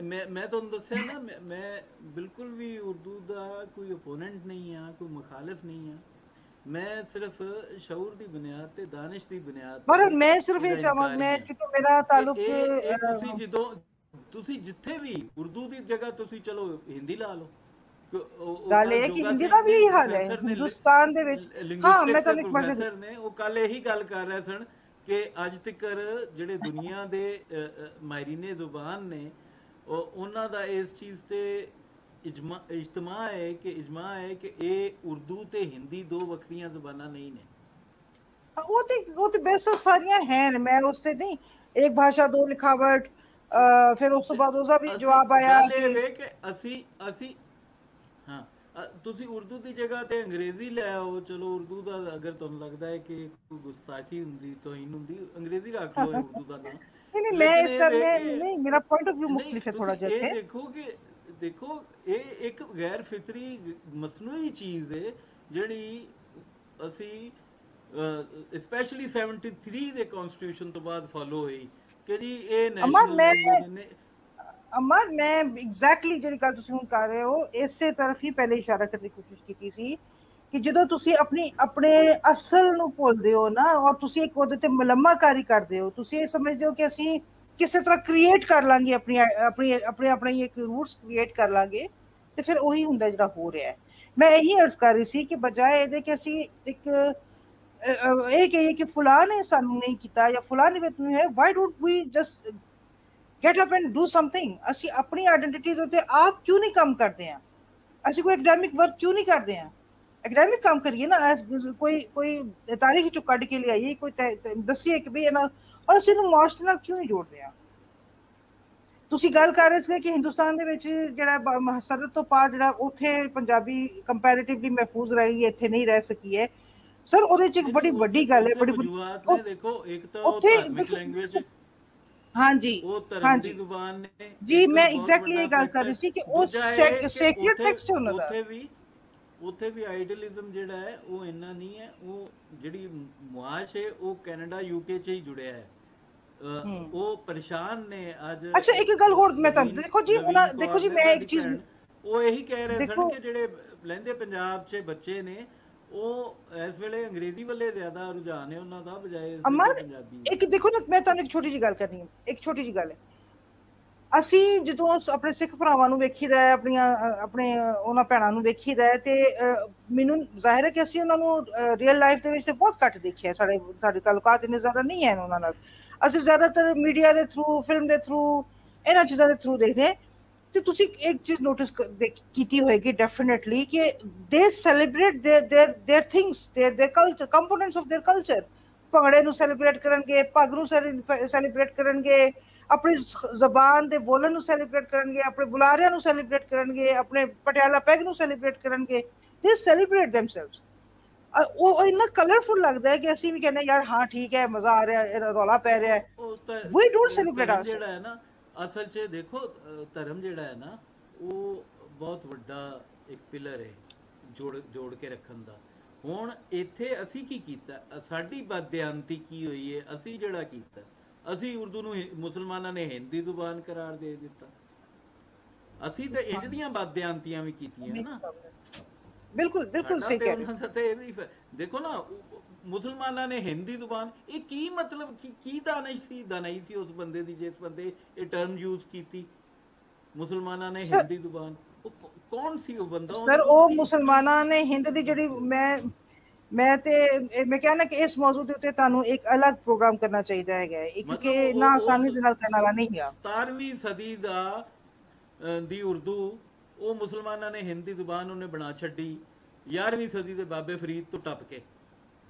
S2: ਮੈਂ ਤੁਹਾਨੂੰ ਦੱਸਿਆ ਨਾ, ਮੈਂ ਬਿਲਕੁਲ ਵੀ ਉਰਦੂ ਦਾ ਕੋਈ ਓਪੋਨੈਂਟ ਨਹੀਂ ਆ, ਕੋਈ ਮੁਖਾਲਿਫ ਨਹੀਂ ਆ। ਮੈਂ ਸਿਰਫ ਸ਼ਊਰ ਦੀ ਬੁਨਿਆਦ ਤੇ ਦਾਨਿਸ਼ ਦੀ ਬੁਨਿਆਦ
S3: ਪਰ ਮੈਂ ਸਿਰਫ ਇਹ ਚਾਹਾਂ, ਮੈਂ ਕਿਉਂਕਿ ਮੇਰਾ ਤਾਲੁਕ
S2: ਤੁਸੀਂ ਜਿੱਥੇ ਵੀ ਉਰਦੂ ਦੀ ਜਗ੍ਹਾ ਤੁਸੀਂ ਚਲੋ ਹਿੰਦੀ ਲਾ ਲਓ।
S3: ਗੱਲ ਇਹ ਕਿ ਹਿੰਦੀ ਦਾ ਵੀ ਇਹੀ ਹਾਲ ਹੈ ਹਿੰਦੁਸਤਾਨ ਦੇ ਵਿੱਚ। ਹਾਂ, ਮੈਂ ਤੁਹਾਨੂੰ ਇੱਕ
S2: ਪ੍ਰੋਫੈਸਰ ਨੇ ਉਹ ਕੱਲ ਇਹੀ ਗੱਲ ਕਰ ਰਹੇ ਸਨ ਕਿ ਅੱਜ ਤੱਕ ਜਿਹੜੇ ਦੁਨੀਆ ਦੇ ਮਾਹਿਰੀਨੇ ਜ਼ੁਬਾਨ ਨੇ ਉਹਨਾਂ ਦਾ ਇਸ ਚੀਜ਼ ਤੇ ਇਜਮਾ ਹੈ ਕਿ ਇਹ ਉਰਦੂ ਤੇ ਹਿੰਦੀ ਦੋ ਵੱਖਰੀਆਂ ਜ਼ੁਬਾਨਾਂ ਨਹੀਂ ਨੇ।
S3: ਉਹ ਤੇ ਬੇਸ਼ੱਕ ਸਾਰੀਆਂ ਹਨ, ਮੈਂ ਉਸ ਤੇ ਨਹੀਂ, ਇੱਕ ਭਾਸ਼ਾ ਦੋ ਲਿਖਾਵਟ, ਫਿਰ ਉਸ ਤੋਂ ਬਾਅਦ ਉਹਦਾ ਵੀ ਜਵਾਬ ਆਇਆ
S2: ਕਿ ਅਸੀਂ ਤੁਸੀਂ ਉਰਦੂ ਦੀ ਜਗ੍ਹਾ ਤੇ ਅੰਗਰੇਜ਼ੀ ਲੈ ਆਓ, ਚਲੋ ਉਰਦੂ ਦਾ ਅਗਰ ਤੁਹਾਨੂੰ ਲੱਗਦਾ ਹੈ ਕਿ ਕੋਈ ਗੁਸਤਾਖੀ ਹੁੰਦੀ ਤੋਹੀਨ ਹੁੰਦੀ, ਅੰਗਰੇਜ਼ੀ ਰੱਖ ਲਓ ਉਰਦੂ ਦਾ ਨਾਂ।
S3: नहीं नहीं, मैं
S2: ਲੇਕਿਨ
S3: इस
S2: ਇਹ
S3: कर
S2: ਵੇ
S3: मैं
S2: ਕਿ
S3: नहीं, मेरा पॉइंट ऑफ व्यू
S2: ਨਹੀਂ,
S3: मुख्तलिफ है थोड़ा
S2: ਤੁਸੀਂ
S3: जा
S2: ਇਹ
S3: थे।
S2: ਦੇਖੋ ਕਿ ਦੇਖੋ ਇਹ ਇੱਕ ਗੈਰ ਫਿਤਰੀ ਮਸਨੂਈ ਚੀਜ਼ ਹੈ ਜਿਹੜੀ ਅਸੀਂ ਸਪੈਸ਼ਲੀ 73 ਦੇ ਕਨਸਟੀਟਿਊਸ਼ਨ ਤੋਂ ਬਾਅਦ ਫਾਲੋ ਹੋਈ ਕਿ ਜੀ ਇਹ
S3: अमर
S2: ਨੈਸ਼ਨਲ
S3: मैं
S2: ਲੈਂਗੁਏਜ ਨੇ।
S3: अमर मैं एग्जैक्टली ਜਿਹੜੀ ਗੱਲ ਤੁਸੀਂ ਹੁਣ ਕਰ ਰਹੇ ਹੋ ਇਸੇ ਤਰਫ ਹੀ ਪਹਿਲੇ ਇਸ਼ਾਰਾ ਕਰਨ ਦੀ ਕੋਸ਼ਿਸ਼ ਕੀਤੀ ਸੀ ਕਿ ਜਦੋਂ ਤੁਸੀਂ ਆਪਣੇ ਅਸਲ ਨੂੰ ਭੁੱਲਦੇ ਹੋ ਨਾ, ਔਰ ਤੁਸੀਂ ਇੱਕ ਉਹਦੇ ਤੇ ਮਲੰਮਾਕਾਰੀ ਕਰਦੇ ਹੋ, ਤੁਸੀਂ ਇਹ ਸਮਝਦੇ ਹੋ ਕਿ ਅਸੀਂ ਕਿਸੇ ਤਰ੍ਹਾਂ ਕ੍ਰੀਏਟ ਕਰ ਲਾਂਗੇ ਆਪਣੇ ਇੱਕ ਰੂਟਸ ਕ੍ਰੀਏਟ ਕਰ ਲਾਂਗੇ, ਤੇ ਫਿਰ ਉਹੀ ਹੁੰਦਾ ਜਿਹੜਾ ਹੋ ਰਿਹਾ ਹੈ। ਮੈਂ ਇਹੀ ਅਰਜ਼ ਕਰ ਰਹੀ ਸੀ ਕਿ ਬਜਾਏ ਇਹਦੇ ਕਿ ਅਸੀਂ ਇੱਕ ਇਹ ਕਹੀਏ ਕਿ ਫੁਲਾਹ ਨੇ ਸਾਨੂੰ ਨਹੀਂ ਕੀਤਾ ਜਾਂ ਫੁਲਾਹ ਨੇ ਨਹੀਂ ਹੈ, why don't we just get up and do something. ਅਸੀਂ ਆਪਣੀ ਆਇਡੈਂਟੀਟੀ ਦੇ ਉੱਤੇ ਆਪ ਕਿਉਂ ਨਹੀਂ ਕੰਮ ਕਰਦੇ ਹਾਂ? ਅਸੀਂ ਕੋਈ ਐਕੈਡੈਮਿਕ ਵਰਕ ਕਿਉਂ ਨਹੀਂ ਕਰਦੇ ਹਾਂ? ਐਕੈਡੈਮਿਕ ਕੰਮ ਕਰੀਏ ਨਾ, ਕੋਈ ਤਾਰੀਖ ਚੋਂ ਕੱਢ ਕੇ ਲਿਆਈਏ, ਕੋਈ ਦੱਸੀਏ ਕਿ ਵੀ ਇਹਨਾਂ, ਔਰ ਅਸੀਂ ਇਹਨੂੰ ਮੁਆਸ਼ਰੇ ਨਾਲ ਕਿਉਂ ਨਹੀਂ ਜੋੜਦੇ ਹਾਂ? ਤੁਸੀਂ ਗੱਲ ਕਰ ਰਹੇ ਸੀ ਕਿ ਹਿੰਦੁਸਤਾਨ ਦੇ ਵਿੱਚ ਜਿਹੜਾ ਸਰਹੱਦ ਤੋਂ ਪਾਰ ਜਿਹੜਾ ਉੱਥੇ ਪੰਜਾਬੀ ਕੰਪੈਰੀਟਿਵਲੀ ਮਹਿਫੂਜ਼ ਰਹੀ ਹੈ, ਇੱਥੇ ਨਹੀਂ ਰਹਿ ਸਕੀ ਹੈ। ਸਰ ਉਹਦੇ ਚ ਇੱਕ ਬੜੀ ਵੱਡੀ ਗੱਲ ਹੈ, ਬੜੀ
S2: ਵਜੂਹਾਤ ਨੇ। ਦੇਖੋ ਇੱਕ ਤਾਂ ਉਹ ਧਾਰਮਿਕ ਲੈਂਗੁਏਜ,
S3: ਹਾਂਜੀ
S2: ਉਹ ਧਰਮ ਦੀ ਜ਼ੁਬਾਨ ਨੇ
S3: ਜੀ, ਮੈਂ ਐਗਜ਼ੈਕਟਲੀ ਇਹ ਗੱਲ ਕਰ ਰਹੀ ਸੀ ਕਿ ਉਹ ਸੈਕਰਡ ਟੈਕਸਟ ਉਹਨਾਂ ਦਾ।
S2: ਉੱਥੇ ਵੀ ਆਈਡੀਅਲਿਜ਼ਮ ਜਿਹੜਾ ਹੈ ਉਹ ਇੰਨਾ ਨਹੀਂ ਹੈ। ਉਹ ਜਿਹੜੀ ਮੁਆਸ਼ ਹੈ ਉਹ ਕੈਨੇਡਾ ਯੂਕੇ ਚ ਹੀ ਜੁੜਿਆ ਹੈ। ਉਹ ਪਰੇਸ਼ਾਨ ਨੇ ਅੱਜ।
S3: ਅੱਛਾ ਇੱਕ ਗੱਲ ਹੋਰ ਮੈਂ ਤੁਹਾਨੂੰ ਦੇਖੋ ਜੀ ਮੈਂ ਇੱਕ ਚੀਜ਼,
S2: ਉਹ ਇਹੀ ਕਹਿ ਰਹੇ ਸਨ ਕਿ ਜਿਹੜੇ ਲਹਿੰਦੇ ਪੰਜਾਬ 'ਚ ਬੱਚੇ ਨੇ ਉਹ ਇਸ ਵੇਲੇ ਅੰਗਰੇਜ਼ੀ ਵੱਲੇ ਜ਼ਿਆਦਾ ਰੁਝਾਨ ਹੈ ਉਹਨਾਂ ਦਾ ਬਜਾਏ ਪੰਜਾਬੀ।
S3: ਇੱਕ ਦੇਖੋ ਨਾ, ਮੈਂ ਤੁਹਾਨੂੰ ਇੱਕ ਛੋਟੀ ਜਿਹੀ ਗੱਲ ਕਰਨੀ ਹੈ, ਇੱਕ ਛੋਟੀ ਜਿਹੀ ਗੱਲ ਹੈ। ਅਸੀਂ ਜਦੋਂ ਆਪਣੇ ਸਿੱਖ ਭਰਾਵਾਂ ਨੂੰ ਵੇਖੀਦਾ ਹੈ, ਆਪਣੇ ਉਹਨਾਂ ਭੈਣਾਂ ਨੂੰ ਵੇਖੀਦਾ ਹੈ, ਤੇ ਮੈਨੂੰ ਜ਼ਾਹਿਰ ਹੈ ਕਿ ਅਸੀਂ ਉਹਨਾਂ ਨੂੰ ਰੀਅਲ ਲਾਈਫ ਦੇ ਵਿੱਚ ਤੇ ਬਹੁਤ ਘੱਟ ਦੇਖਿਆ। ਸਾਡੇ ਤਾਲੁਕਾਤ ਇੰਨੇ ਜ਼ਿਆਦਾ ਨਹੀਂ ਹੈ ਉਹਨਾਂ ਨਾਲ। ਅਸੀਂ ਜ਼ਿਆਦਾਤਰ ਮੀਡੀਆ ਦੇ ਥਰੂ, ਫਿਲਮ ਦੇ ਥਰੂ, ਇਹਨਾਂ ਚੀਜ਼ਾਂ ਦੇ ਥਰੂ ਦੇਖਦੇ ਹਾਂ। ਤੇ ਤੁਸੀਂ ਇੱਕ ਚੀਜ਼ ਨੋਟਿਸ ਕੀਤੀ ਹੋਏਗੀ ਡੈਫੀਨੇਟਲੀ ਕਿ they celebrate their things, their culture, components of their culture. ਭੰਗੜੇ ਨੂੰ ਸੈਲੀਬ੍ਰੇਟ ਕਰਨਗੇ, ਪੱਗ ਨੂੰ ਸੈਲੀਬ੍ਰੇਟ ਕਰਨਗੇ, ਆਪਣੀ ਜ਼ਬਾਨ ਦੇ ਬੋਲਣ ਨੂੰ ਸੈਲੀਬ੍ਰੇਟ ਕਰਨਗੇ, ਆਪਣੇ ਬੁਲਾਰਿਆਂ ਨੂੰ ਸੈਲੀਬ੍ਰੇਟ ਕਰਨਗੇ, ਆਪਣੇ ਪਟਿਆਲਾ ਪੈਗ ਨੂੰ ਸੈਲੀਬ੍ਰੇਟ ਕਰਨਗੇ। ਦੇ ਸੈਲੀਬ੍ਰੇਟ ਦੈਮਸੈਲਵਸ। ਉਹ ਇੰਨਾ ਕਲਰਫੁਲ ਲੱਗਦਾ ਹੈ ਕਿ ਅਸੀਂ ਵੀ ਕਹਿੰਦੇ ਯਾਰ ਹਾਂ ਠੀਕ ਹੈ, ਮਜ਼ਾ ਆ ਰਿਹਾ, ਰੌਲਾ ਪੈ ਰਿਹਾ ਹੈ। We don't celebrate ourselves.
S2: ਜਿਹੜਾ ਹੈ ਨਾ ਅਸਲ 'ਚ ਦੇਖੋ ਧਰਮ ਜਿਹੜਾ ਹੈ ਨਾ ਉਹ ਬਹੁਤ ਵੱਡਾ ਇੱਕ ਪਿਲਰ ਹੈ ਜੋੜ ਕੇ ਰੱਖਣ ਦਾ। ਹੁਣ ਇੱਥੇ ਅਸੀਂ ਕੀ ਕੀਤਾ? ਸਾਡੀ ਬਦਦਿਆਨਤੀ ਕੀ ਹੋਈ ਹੈ? ਅਸੀਂ ਜਿਹੜਾ ਕੀਤਾ, ਅਸੀਂ ਉਰਦੂ ਨੂੰ ਮੁਸਲਮਾਨਾਂ ਨੇ ਹਿੰਦੀ ਜ਼ੁਬਾਨ ਕਰਾਰ ਦੇ ਦਿੱਤਾ। ਅਸੀਂ ਤਾਂ ਇੰਜ ਦੀਆਂ ਬਦਦਿਆਨਤੀਆਂ ਵੀ ਕੀਤੀਆਂ ਨਾ।
S3: ਬਿਲਕੁਲ ਸਹੀ ਕਹਿ ਰਹੇ ਹੋ।
S2: ਤੇ ਇਹ ਵੀ ਦੇਖੋ ਨਾ, ਮੁਸਲਮਾਨਾਂ ਨੇ ਹਿੰਦੀ ਜ਼ੁਬਾਨ, ਇਹ ਕੀ ਮਤਲਬ ਕੀ ਦਾਨਾਈ ਸੀ ਉਸ ਬੰਦੇ ਦੀ ਜਿਸ ਬੰਦੇ ਇਹ ਟਰਮ ਯੂਜ਼ ਕੀਤੀ, ਮੁਸਲਮਾਨਾਂ ਨੇ ਹਿੰਦੀ ਜ਼ੁਬਾਨ। ਕੌਣ ਸੀ ਉਹ ਬੰਦਾ?
S3: ਸਰ ਉਹ ਮੁਸਲਮਾਨਾਂ ਨੇ ਹਿੰਦ ਦੀ ਜਿਹੜੀ ਮੈਂ ਕਹਿੰਦਾ ਕਿ ਇਸ ਮੌਜੂ ਦੇ ਉੱਤੇ ਤੁਹਾਨੂੰ ਇੱਕ ਅਲੱਗ ਪ੍ਰੋਗਰਾਮ ਕਰਨਾ ਚਾਹੀਦਾ ਹੈਗਾ, ਕਿਉਂਕਿ ਇੰਨਾ ਆਸਾਨੀ ਦੇ ਨਾਲ ਕਰਨ ਵਾਲਾ ਨਹੀਂ ਹੈ।
S2: 17ਵੀਂ ਸਦੀ ਦੀ ਉਰਦੂ ਉਹ ਮੁਸਲਮਾਨਾਂ ਨੇ ਹਿੰਦੀ ਜ਼ੁਬਾਨ ਉਹਨੇ ਬਣਾ ਛੱਡੀ 11ਵੀਂ ਸਦੀ ਦੇ ਬਾਬੇ ਫਰੀਦ ਤੋਂ ਟੱਪ ਕੇ।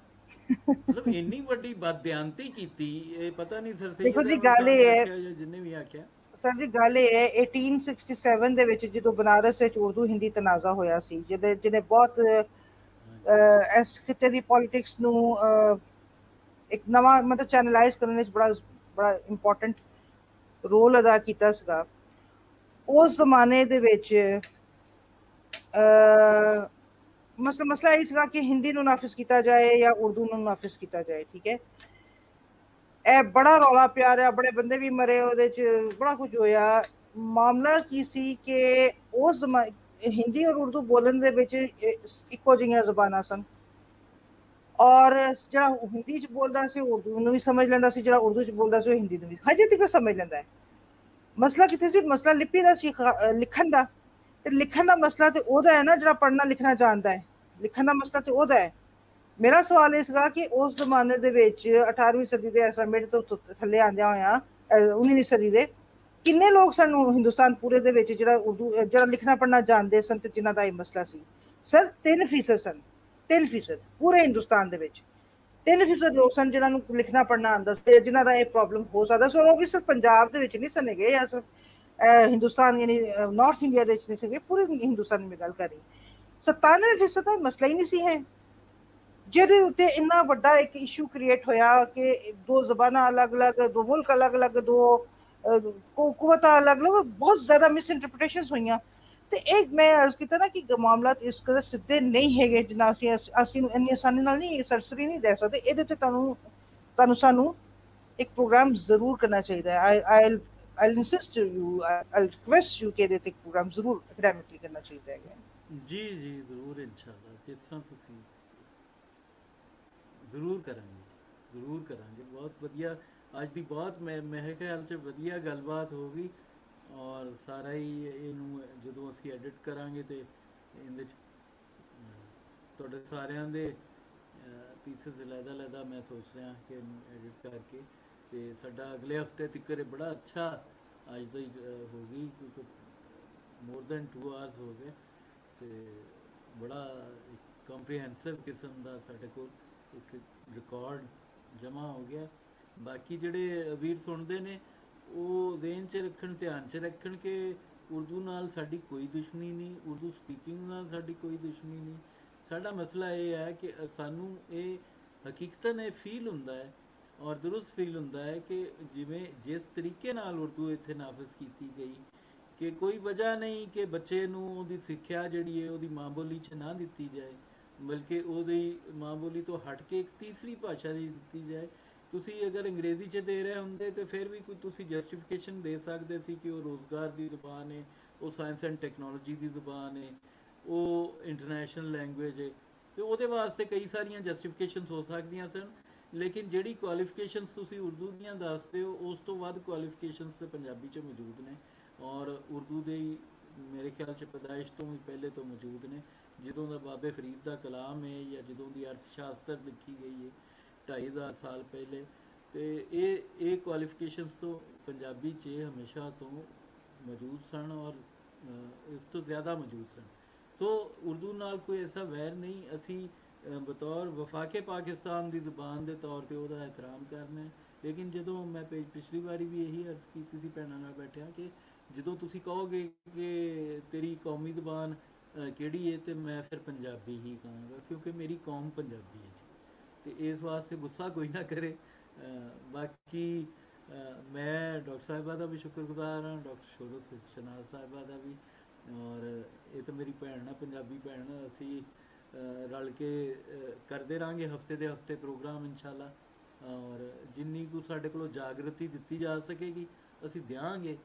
S2: ਮਤਲਬ ਇੰਨੀ ਵੱਡੀ ਬਦਦਿਆਨਤੀ ਕੀਤੀ, ਇਹ ਪਤਾ ਨਹੀਂ ਸਰ
S3: ਦੇਖੋ ਜੀ ਗੱਲ ਇਹ ਹੈ,
S2: ਜਿੰਨੇ ਵੀ ਆਖਿਆ
S3: ਸਰ ਜੀ ਗੱਲ ਇਹ ਹੈ 1867 ਦੇ ਵਿੱਚ ਜਦੋਂ ਬਨਾਰਸ ਵਿੱਚ ਉਰਦੂ ਹਿੰਦੀ ਤਨਾਜ਼ਾ ਹੋਇਆ ਸੀ, ਜਿਹਨੇ ਬਹੁਤ ਇਸ ਖਿੱਤੇ ਦੀ ਪੋਲਿਟਿਕਸ ਨੂੰ ਇੱਕ ਨਵਾਂ ਮਤਲਬ ਚੈਨਲਾਈਜ਼ ਕਰਨ ਵਿੱਚ ਬੜਾ ਇੰਪੋਰਟੈਂਟ ਰੋਲ ਅਦਾ ਕੀਤਾ ਸੀਗਾ। ਉਸ ਜ਼ਮਾਨੇ ਦੇ ਵਿੱਚ ਮਸਲਾ ਇਹ ਸੀਗਾ ਕਿ ਹਿੰਦੀ ਨੂੰ ਨਾਫਿਜ਼ ਕੀਤਾ ਜਾਏ ਜਾਂ ਉਰਦੂ ਨੂੰ ਨਾਫਿਜ਼ ਕੀਤਾ ਜਾਏ। ਠੀਕ ਹੈ, ਇਹ ਬੜਾ ਰੌਲਾ ਪਿਆ ਰਿਹਾ, ਬੜੇ ਬੰਦੇ ਵੀ ਮਰੇ, ਉਹਦੇ 'ਚ ਬੜਾ ਕੁਝ ਹੋਇਆ। ਮਾਮਲਾ ਕੀ ਸੀ ਕਿ ਉਸ ਹਿੰਦੀ ਔਰ ਉਰਦੂ ਬੋਲਣ ਦੇ ਵਿੱਚ ਇੱਕੋ ਜਿਹੀਆਂ ਜ਼ਬਾਨਾਂ ਸਨ, ਔਰ ਜਿਹੜਾ ਹਿੰਦੀ 'ਚ ਬੋਲਦਾ ਸੀ ਉਰਦੂ ਨੂੰ ਵੀ ਸਮਝ ਲੈਂਦਾ ਸੀ, ਜਿਹੜਾ ਉਰਦੂ 'ਚ ਬੋਲਦਾ ਸੀ ਉਹ ਹਿੰਦੀ ਨੂੰ ਵੀ ਹਜੇ ਤੱਕ ਸਮਝ ਲੈਂਦਾ ਹੈ। ਮਸਲਾ ਕਿੱਥੇ ਸੀ? ਮਸਲਾ ਲਿਪੀ ਦਾ ਸੀ, ਲਿਖਣ ਦਾ। ਤੇ ਲਿਖਣ ਦਾ ਮਸਲਾ ਤੇ ਉਹਦਾ ਹੈ ਨਾ ਜਿਹੜਾ ਪੜ੍ਹਨਾ ਲਿਖਣਾ ਜਾਣਦਾ ਹੈ, ਲਿਖਣ ਦਾ ਮਸਲਾ ਤੇ ਉਹਦਾ ਹੈ। ਮੇਰਾ ਸਵਾਲ ਇਹ ਸੀਗਾ ਕਿ ਉਸ ਜ਼ਮਾਨੇ ਦੇ ਵਿੱਚ 18ਵੀਂ ਸਦੀ ਦੇ ਐਸਾ ਮਿਡ ਤੋਂ ਥੱਲੇ ਆਉਂਦਿਆਂ ਹੋਇਆ 19ਵੀਂ ਸਦੀ ਦੇ ਕਿੰਨੇ ਲੋਕ ਸਨ ਹਿੰਦੁਸਤਾਨ ਪੂਰੇ ਦੇ ਵਿੱਚ ਜਿਹੜਾ ਲਿਖਣਾ ਪੜ੍ਹਨਾ ਜਾਣਦੇ ਸਨ ਤੇ ਜਿਨ੍ਹਾਂ ਦਾ ਇਹ ਮਸਲਾ ਸੀ? ਸਰ 3% ਸਨ, 3% ਪੂਰੇ ਹਿੰਦੁਸਤਾਨ ਦੇ ਵਿੱਚ 3% ਲੋਕ ਸਨ ਜਿਨ੍ਹਾਂ ਨੂੰ ਲਿਖਣਾ ਪੜ੍ਹਨਾ ਆਉਂਦਾ ਸੀ, ਜਿਨ੍ਹਾਂ ਦਾ ਇਹ ਪ੍ਰੋਬਲਮ ਹੋ ਸਕਦਾ ਸੀ। ਉਹ ਵੀ ਸਿਰਫ ਪੰਜਾਬ ਦੇ ਵਿੱਚ ਨਹੀਂ ਸਨ ਹੈਗੇ ਜਾਂ ਸਿਰਫ ਹਿੰਦੁਸਤਾਨ ਯਾਨੀ ਨਾਰਥ ਇੰਡੀਆ ਦੇ ਵਿੱਚ ਨਹੀਂ ਸੀਗੇ, ਪੂਰੇ ਹਿੰਦੁਸਤਾਨ ਦੀ ਮੈਂ ਗੱਲ ਕਰ ਰਹੀ। 97% ਦਾ ਮਸਲਾ ਹੀ ਨਹੀਂ ਸੀ ਹੈ, ਜਿਹਦੇ ਉੱਤੇ ਇੰਨਾ ਵੱਡਾ ਇੱਕ ਇਸ਼ੂ ਕ੍ਰੀਏਟ ਹੋਇਆ ਕਿ ਦੋ ਜ਼ਬਾਨਾਂ ਅਲੱਗ-ਅਲੱਗ, ਦੋ ਮੁਲਕ ਅਲੱਗ-ਅਲੱਗ, ਦੋ ਕੁਵਤਾਂ ਅਲੱਗ-ਅਲੱਗ, ਬਹੁਤ ਜ਼ਿਆਦਾ ਮਿਸਇੰਟਰਪ੍ਰੀਟੇਸ਼ਨਸ ਹੋਈਆਂ। ਤੇ ਇਹ ਮੈਂ ਅਰਜ਼ ਕੀਤਾ ਨਾ ਕਿ ਮਾਮਲਾਤ ਇਸ ਕਦਰ ਸਿੱਧੇ ਨਹੀਂ ਹੈਗੇ ਜਿੰਨਾ ਅਸੀਂ ਨੂੰ ਇੰਨੀ ਆਸਾਨੀ ਨਾਲ ਨਹੀਂ ਸਰਸਰੀ ਨਹੀਂ ਦੇ ਸਕਦੇ। ਇਹਦੇ ਤੇ ਤੁਹਾਨੂੰ ਸਾਨੂੰ ਇੱਕ ਪ੍ਰੋਗਰਾਮ ਜ਼ਰੂਰ ਕਰਨਾ ਚਾਹੀਦਾ ਹੈ। I'll insist you, I'll request you ਕਿ ਇਹਦੇ ਤੇ ਪ੍ਰੋਗਰਾਮ ਜ਼ਰੂਰ ਐਕੈਡੈਮਿਕਲੀ ਕਰਨਾ ਚਾਹੀਦਾ ਹੈ।
S2: ਜੀ ਜੀ ਜ਼ਰੂਰ, ਇਨਸ਼ਾਅੱਲਾ ਜਿਸ ਤਰ੍ਹਾਂ ਤੁਸੀਂ ਜ਼ਰੂਰ ਕਰਾਂਗੇ, ਜ਼ਰੂਰ ਕਰਾਂਗੇ। ਬਹੁਤ ਵਧੀਆ, ਅੱਜ ਦੀ ਬਹੁਤ ਮੇਰੇ ਖਿਆਲ 'ਚ ਵਧੀਆ ਗੱਲਬਾਤ ਹੋ ਗਈ। ਔਰ ਸਾਰਾ ਹੀ ਇਹਨੂੰ ਜਦੋਂ ਅਸੀਂ ਐਡਿਟ ਕਰਾਂਗੇ ਤੇ ਇਹਦੇ 'ਚ ਤੁਹਾਡੇ ਸਾਰਿਆਂ ਦੇ ਪੀਸਸ ਲਹਿਦਾ ਮੈਂ ਸੋਚ ਰਿਹਾ ਕਿ ਇਹਨੂੰ ਐਡਿਟ ਕਰਕੇ ਤੇ ਸਾਡਾ ਅਗਲੇ ਹਫਤੇ ਤੱਕ ਬੜਾ ਅੱਛਾ ਅੱਜ ਦਾ ਹੀ ਹੋ ਗਈ, ਕਿਉਂਕਿ ਮੋਰ ਦੈਨ 2 ਆਵਰਸ ਹੋ ਗਏ ਤੇ ਬੜਾ ਕੰਪਰੀਹੈਂਸਿਵ ਕਿਸਮ ਦਾ ਸਾਡੇ ਕੋਲ ਇੱਕ ਰਿਕਾਰਡ ਜਮ੍ਹਾਂ ਹੋ ਗਿਆ। ਬਾਕੀ ਜਿਹੜੇ ਵੀਰ ਸੁਣਦੇ ਨੇ ਉਹ ਜ਼ਿਹਨ 'ਚ ਰੱਖਣ, ਧਿਆਨ 'ਚ ਰੱਖਣ ਕਿ ਉਰਦੂ ਨਾਲ ਸਾਡੀ ਕੋਈ ਦੁਸ਼ਮਣੀ ਨਹੀਂ, ਉਰਦੂ ਸਪੀਕਿੰਗ ਨਾਲ ਸਾਡੀ ਕੋਈ ਦੁਸ਼ਮਣੀ ਨਹੀਂ। ਸਾਡਾ ਮਸਲਾ ਇਹ ਹੈ ਕਿ ਸਾਨੂੰ ਇਹ ਹਕੀਕਤਨ ਇਹ ਫੀਲ ਹੁੰਦਾ ਹੈ ਔਰ ਦਰੁਸਤ ਫੀਲ ਹੁੰਦਾ ਹੈ ਕਿ ਜਿਸ ਤਰੀਕੇ ਨਾਲ ਉਰਦੂ ਇੱਥੇ ਨਾਫਜ਼ ਕੀਤੀ ਗਈ ਕਿ ਕੋਈ ਵਜ੍ਹਾ ਨਹੀਂ ਕਿ ਬੱਚੇ ਨੂੰ ਉਹਦੀ ਸਿੱਖਿਆ ਜਿਹੜੀ ਹੈ ਉਹਦੀ ਮਾਂ ਬੋਲੀ 'ਚ ਨਾ ਦਿੱਤੀ ਜਾਏ, ਬਲਕਿ ਉਹਦੀ ਮਾਂ ਬੋਲੀ ਤੋਂ ਹਟ ਕੇ ਇੱਕ ਤੀਸਰੀ ਭਾਸ਼ਾ ਦੀ ਦਿੱਤੀ ਜਾਏ। ਤੁਸੀਂ ਅਗਰ ਅੰਗਰੇਜ਼ੀ 'ਚ ਦੇ ਰਹੇ ਹੁੰਦੇ ਤਾਂ ਫਿਰ ਵੀ ਕੋਈ ਤੁਸੀਂ ਜਸਟੀਫਿਕੇਸ਼ਨ ਦੇ ਸਕਦੇ ਸੀ ਕਿ ਉਹ ਰੋਜ਼ਗਾਰ ਦੀ ਜ਼ੁਬਾਨ ਹੈ, ਉਹ ਸਾਇੰਸ ਐਂਡ ਟੈਕਨੋਲੋਜੀ ਦੀ ਜ਼ੁਬਾਨ ਹੈ, ਉਹ ਇੰਟਰਨੈਸ਼ਨਲ ਲੈਂਗੁਏਜ ਹੈ, ਅਤੇ ਉਹਦੇ ਵਾਸਤੇ ਕਈ ਸਾਰੀਆਂ ਜਸਟੀਫਿਕੇਸ਼ਨਸ ਹੋ ਸਕਦੀਆਂ ਸਨ। ਲੇਕਿਨ ਜਿਹੜੀ ਕੁਆਲੀਫਿਕੇਸ਼ਨਸ ਤੁਸੀਂ ਉਰਦੂ ਦੀਆਂ ਦੱਸਦੇ ਹੋ ਉਸ ਤੋਂ ਵੱਧ ਕੁਆਲੀਫਿਕੇਸ਼ਨਸ ਤਾਂ ਪੰਜਾਬੀ 'ਚ ਮੌਜੂਦ ਨੇ ਔਰ ਉਰਦੂ ਦੇ ਮੇਰੇ ਖਿਆਲ 'ਚ ਪੈਦਾਇਸ਼ ਤੋਂ ਵੀ ਪਹਿਲੇ ਤੋਂ ਮੌਜੂਦ ਨੇ। ਜਦੋਂ ਦਾ ਬਾਬੇ ਫਰੀਦ ਦਾ ਕਲਾਮ ਹੈ ਜਾਂ ਜਦੋਂ ਦੀ ਅਰਥ ਸ਼ਾਸਤਰ ਲਿਖੀ ਗਈ ਹੈ 2500 ਸਾਲ ਪਹਿਲੇ, ਅਤੇ ਇਹ ਕੁਆਲੀਫਿਕੇਸ਼ਨਸ ਤੋਂ ਪੰਜਾਬੀ 'ਚ ਹਮੇਸ਼ਾ ਤੋਂ ਮੌਜੂਦ ਸਨ ਔਰ ਇਸ ਤੋਂ ਜ਼ਿਆਦਾ ਮੌਜੂਦ ਸਨ। ਸੋ ਉਰਦੂ ਨਾਲ ਕੋਈ ਐਸਾ ਵੈਰ ਨਹੀਂ, ਅਸੀਂ ਬਤੌਰ ਵਫਾਕੇ ਪਾਕਿਸਤਾਨ ਦੀ ਜ਼ੁਬਾਨ ਦੇ ਤੌਰ 'ਤੇ ਉਹਦਾ ਇਹਤਰਾਮ ਕਰਨਾ। ਲੇਕਿਨ ਜਦੋਂ ਮੈਂ ਪਿਛਲੀ ਵਾਰੀ ਵੀ ਇਹੀ ਅਰਜ਼ ਕੀਤੀ ਸੀ ਭੈਣਾਂ ਨਾਲ ਬੈਠਿਆ ਕਿ ਜਦੋਂ ਤੁਸੀਂ ਕਹੋਗੇ ਕਿ ਤੇਰੀ ਕੌਮੀ ਜ਼ੁਬਾਨ ਕਿਹੜੀ ਹੈ ਤੇ ਮੈਂ ਫਿਰ ਪੰਜਾਬੀ ਹੀ ਕਹਾਂਗਾ, ਕਿਉਂਕਿ ਮੇਰੀ ਕੌਮ ਪੰਜਾਬੀ ਹੈ ਜੀ। ਅਤੇ ਇਸ ਵਾਸਤੇ ਗੁੱਸਾ ਕੋਈ ਨਾ ਕਰੇ। ਬਾਕੀ ਮੈਂ ਡਾਕਟਰ ਸਾਹਿਬਾ ਦਾ ਵੀ ਸ਼ੁਕਰਗੁਜ਼ਾਰ ਹਾਂ, ਡਾਕਟਰ ਸ਼ੋਰਤ ਸ਼ਨਾਜ਼ ਸਾਹਿਬਾ ਦਾ ਵੀ, ਔਰ ਇਹ ਤਾਂ ਮੇਰੀ ਭੈਣ ਆ, ਪੰਜਾਬੀ ਭੈਣ। ਅਸੀਂ ਰਲ ਕੇ ਕਰਦੇ ਰਹਾਂਗੇ ਹਫਤੇ ਦੇ ਹਫਤੇ ਪ੍ਰੋਗਰਾਮ ਇਨਸ਼ਾਅੱਲਾ, ਔਰ ਜਿੰਨੀ ਕੁ ਸਾਡੇ ਕੋਲੋਂ ਜਾਗਰਤੀ ਦਿੱਤੀ ਜਾ ਸਕੇਗੀ ਅਸੀਂ ਦਿਆਂਗੇ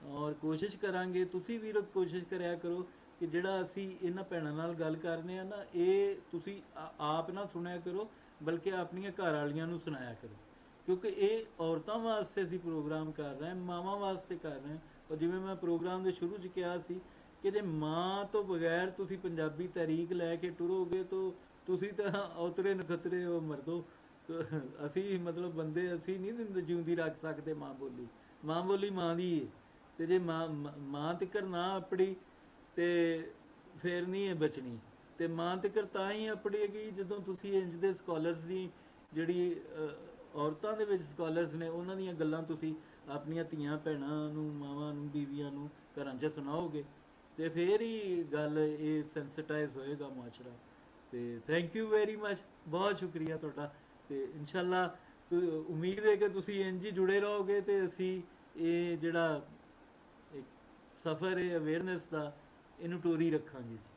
S2: ਔਰ ਕੋਸ਼ਿਸ਼ ਕਰਾਂਗੇ। ਤੁਸੀਂ ਵੀ ਕੋਸ਼ਿਸ਼ ਕਰਿਆ ਕਰੋ ਕਿ ਜਿਹੜਾ ਅਸੀਂ ਇਹਨਾਂ ਭੈਣਾਂ ਨਾਲ ਗੱਲ ਕਰਨੇ ਆ ਨਾ, ਇਹ ਤੁਸੀਂ ਆਪ ਨਾ ਸੁਣਿਆ ਕਰੋ, ਬਲਕਿ ਆਪਣੀਆਂ ਘਰ ਵਾਲੀਆਂ ਨੂੰ ਸੁਣਾਇਆ ਕਰੋ, ਕਿਉਂਕਿ ਇਹ ਔਰਤਾਂ ਵਾਸਤੇ ਅਸੀਂ ਪ੍ਰੋਗਰਾਮ ਕਰ ਰਹੇ ਹਾਂ, ਮਾਵਾਂ ਵਾਸਤੇ ਕਰ ਰਹੇ ਹਾਂ। ਔਰ ਜਿਵੇਂ ਮੈਂ ਪ੍ਰੋਗਰਾਮ ਦੇ ਸ਼ੁਰੂ 'ਚ ਕਿਹਾ ਸੀ ਕਿ ਜੇ ਮਾਂ ਤੋਂ ਬਗੈਰ ਤੁਸੀਂ ਪੰਜਾਬੀ ਤਹਿਰੀਕ ਲੈ ਕੇ ਟੁਰੋਗੇ ਤਾਂ ਤੁਸੀਂ ਤਾਂ ਔਤਰੇ ਨਖਤਰੇ ਹੋ ਮਰਦੋ। ਅਸੀਂ ਮਤਲਬ ਬੰਦੇ ਅਸੀਂ ਨਹੀਂ ਜਿਉਂਦੀ ਰੱਖ ਸਕਦੇ ਮਾਂ ਬੋਲੀ। ਮਾਂ ਬੋਲੀ ਮਾਂ ਦੀ ਹੈ, ਅਤੇ ਜੇ ਮਾਂ ਤਿੱਕਰ ਨਾ ਆਪਣੀ ਤੇ ਫਿਰ ਨਹੀਂ ਇਹ ਬਚਣੀ। ਅਤੇ ਮਾਂ ਤਿੱਕਰ ਤਾਂ ਹੀ ਆਪਣੇਗੀ ਜਦੋਂ ਤੁਸੀਂ ਇੰਜ ਦੇ ਸਕਾਲਰਸ ਦੀ ਜਿਹੜੀ ਔਰਤਾਂ ਦੇ ਵਿੱਚ ਸਕਾਲਰਸ ਨੇ ਉਹਨਾਂ ਦੀਆਂ ਗੱਲਾਂ ਤੁਸੀਂ ਆਪਣੀਆਂ ਧੀਆਂ ਭੈਣਾਂ ਨੂੰ, ਮਾਵਾਂ ਨੂੰ, ਬੀਵੀਆਂ ਨੂੰ ਘਰਾਂ 'ਚ ਸੁਣਾਓਗੇ ਅਤੇ ਫਿਰ ਹੀ ਗੱਲ ਇਹ ਸੈਂਸਿਟਾਈਜ਼ ਹੋਏਗਾ ਮੁਆਸ਼ਰਾ। ਅਤੇ ਥੈਂਕ ਯੂ ਵੈਰੀ ਮਚ, ਬਹੁਤ ਸ਼ੁਕਰੀਆ ਤੁਹਾਡਾ। ਅਤੇ ਇਨਸ਼ਾਅੱਲਾ ਉਮੀਦ ਹੈ ਕਿ ਤੁਸੀਂ ਇੰਝ ਹੀ ਜੁੜੇ ਰਹੋਗੇ ਅਤੇ ਅਸੀਂ ਇਹ ਜਿਹੜਾ ਇੱਕ ਸਫ਼ਰ ਹੈ ਅਵੇਅਰਨੈਸ ਦਾ ਇਹਨੂੰ ਟੋਰੀ ਰੱਖਾਂਗੇ ਜੀ।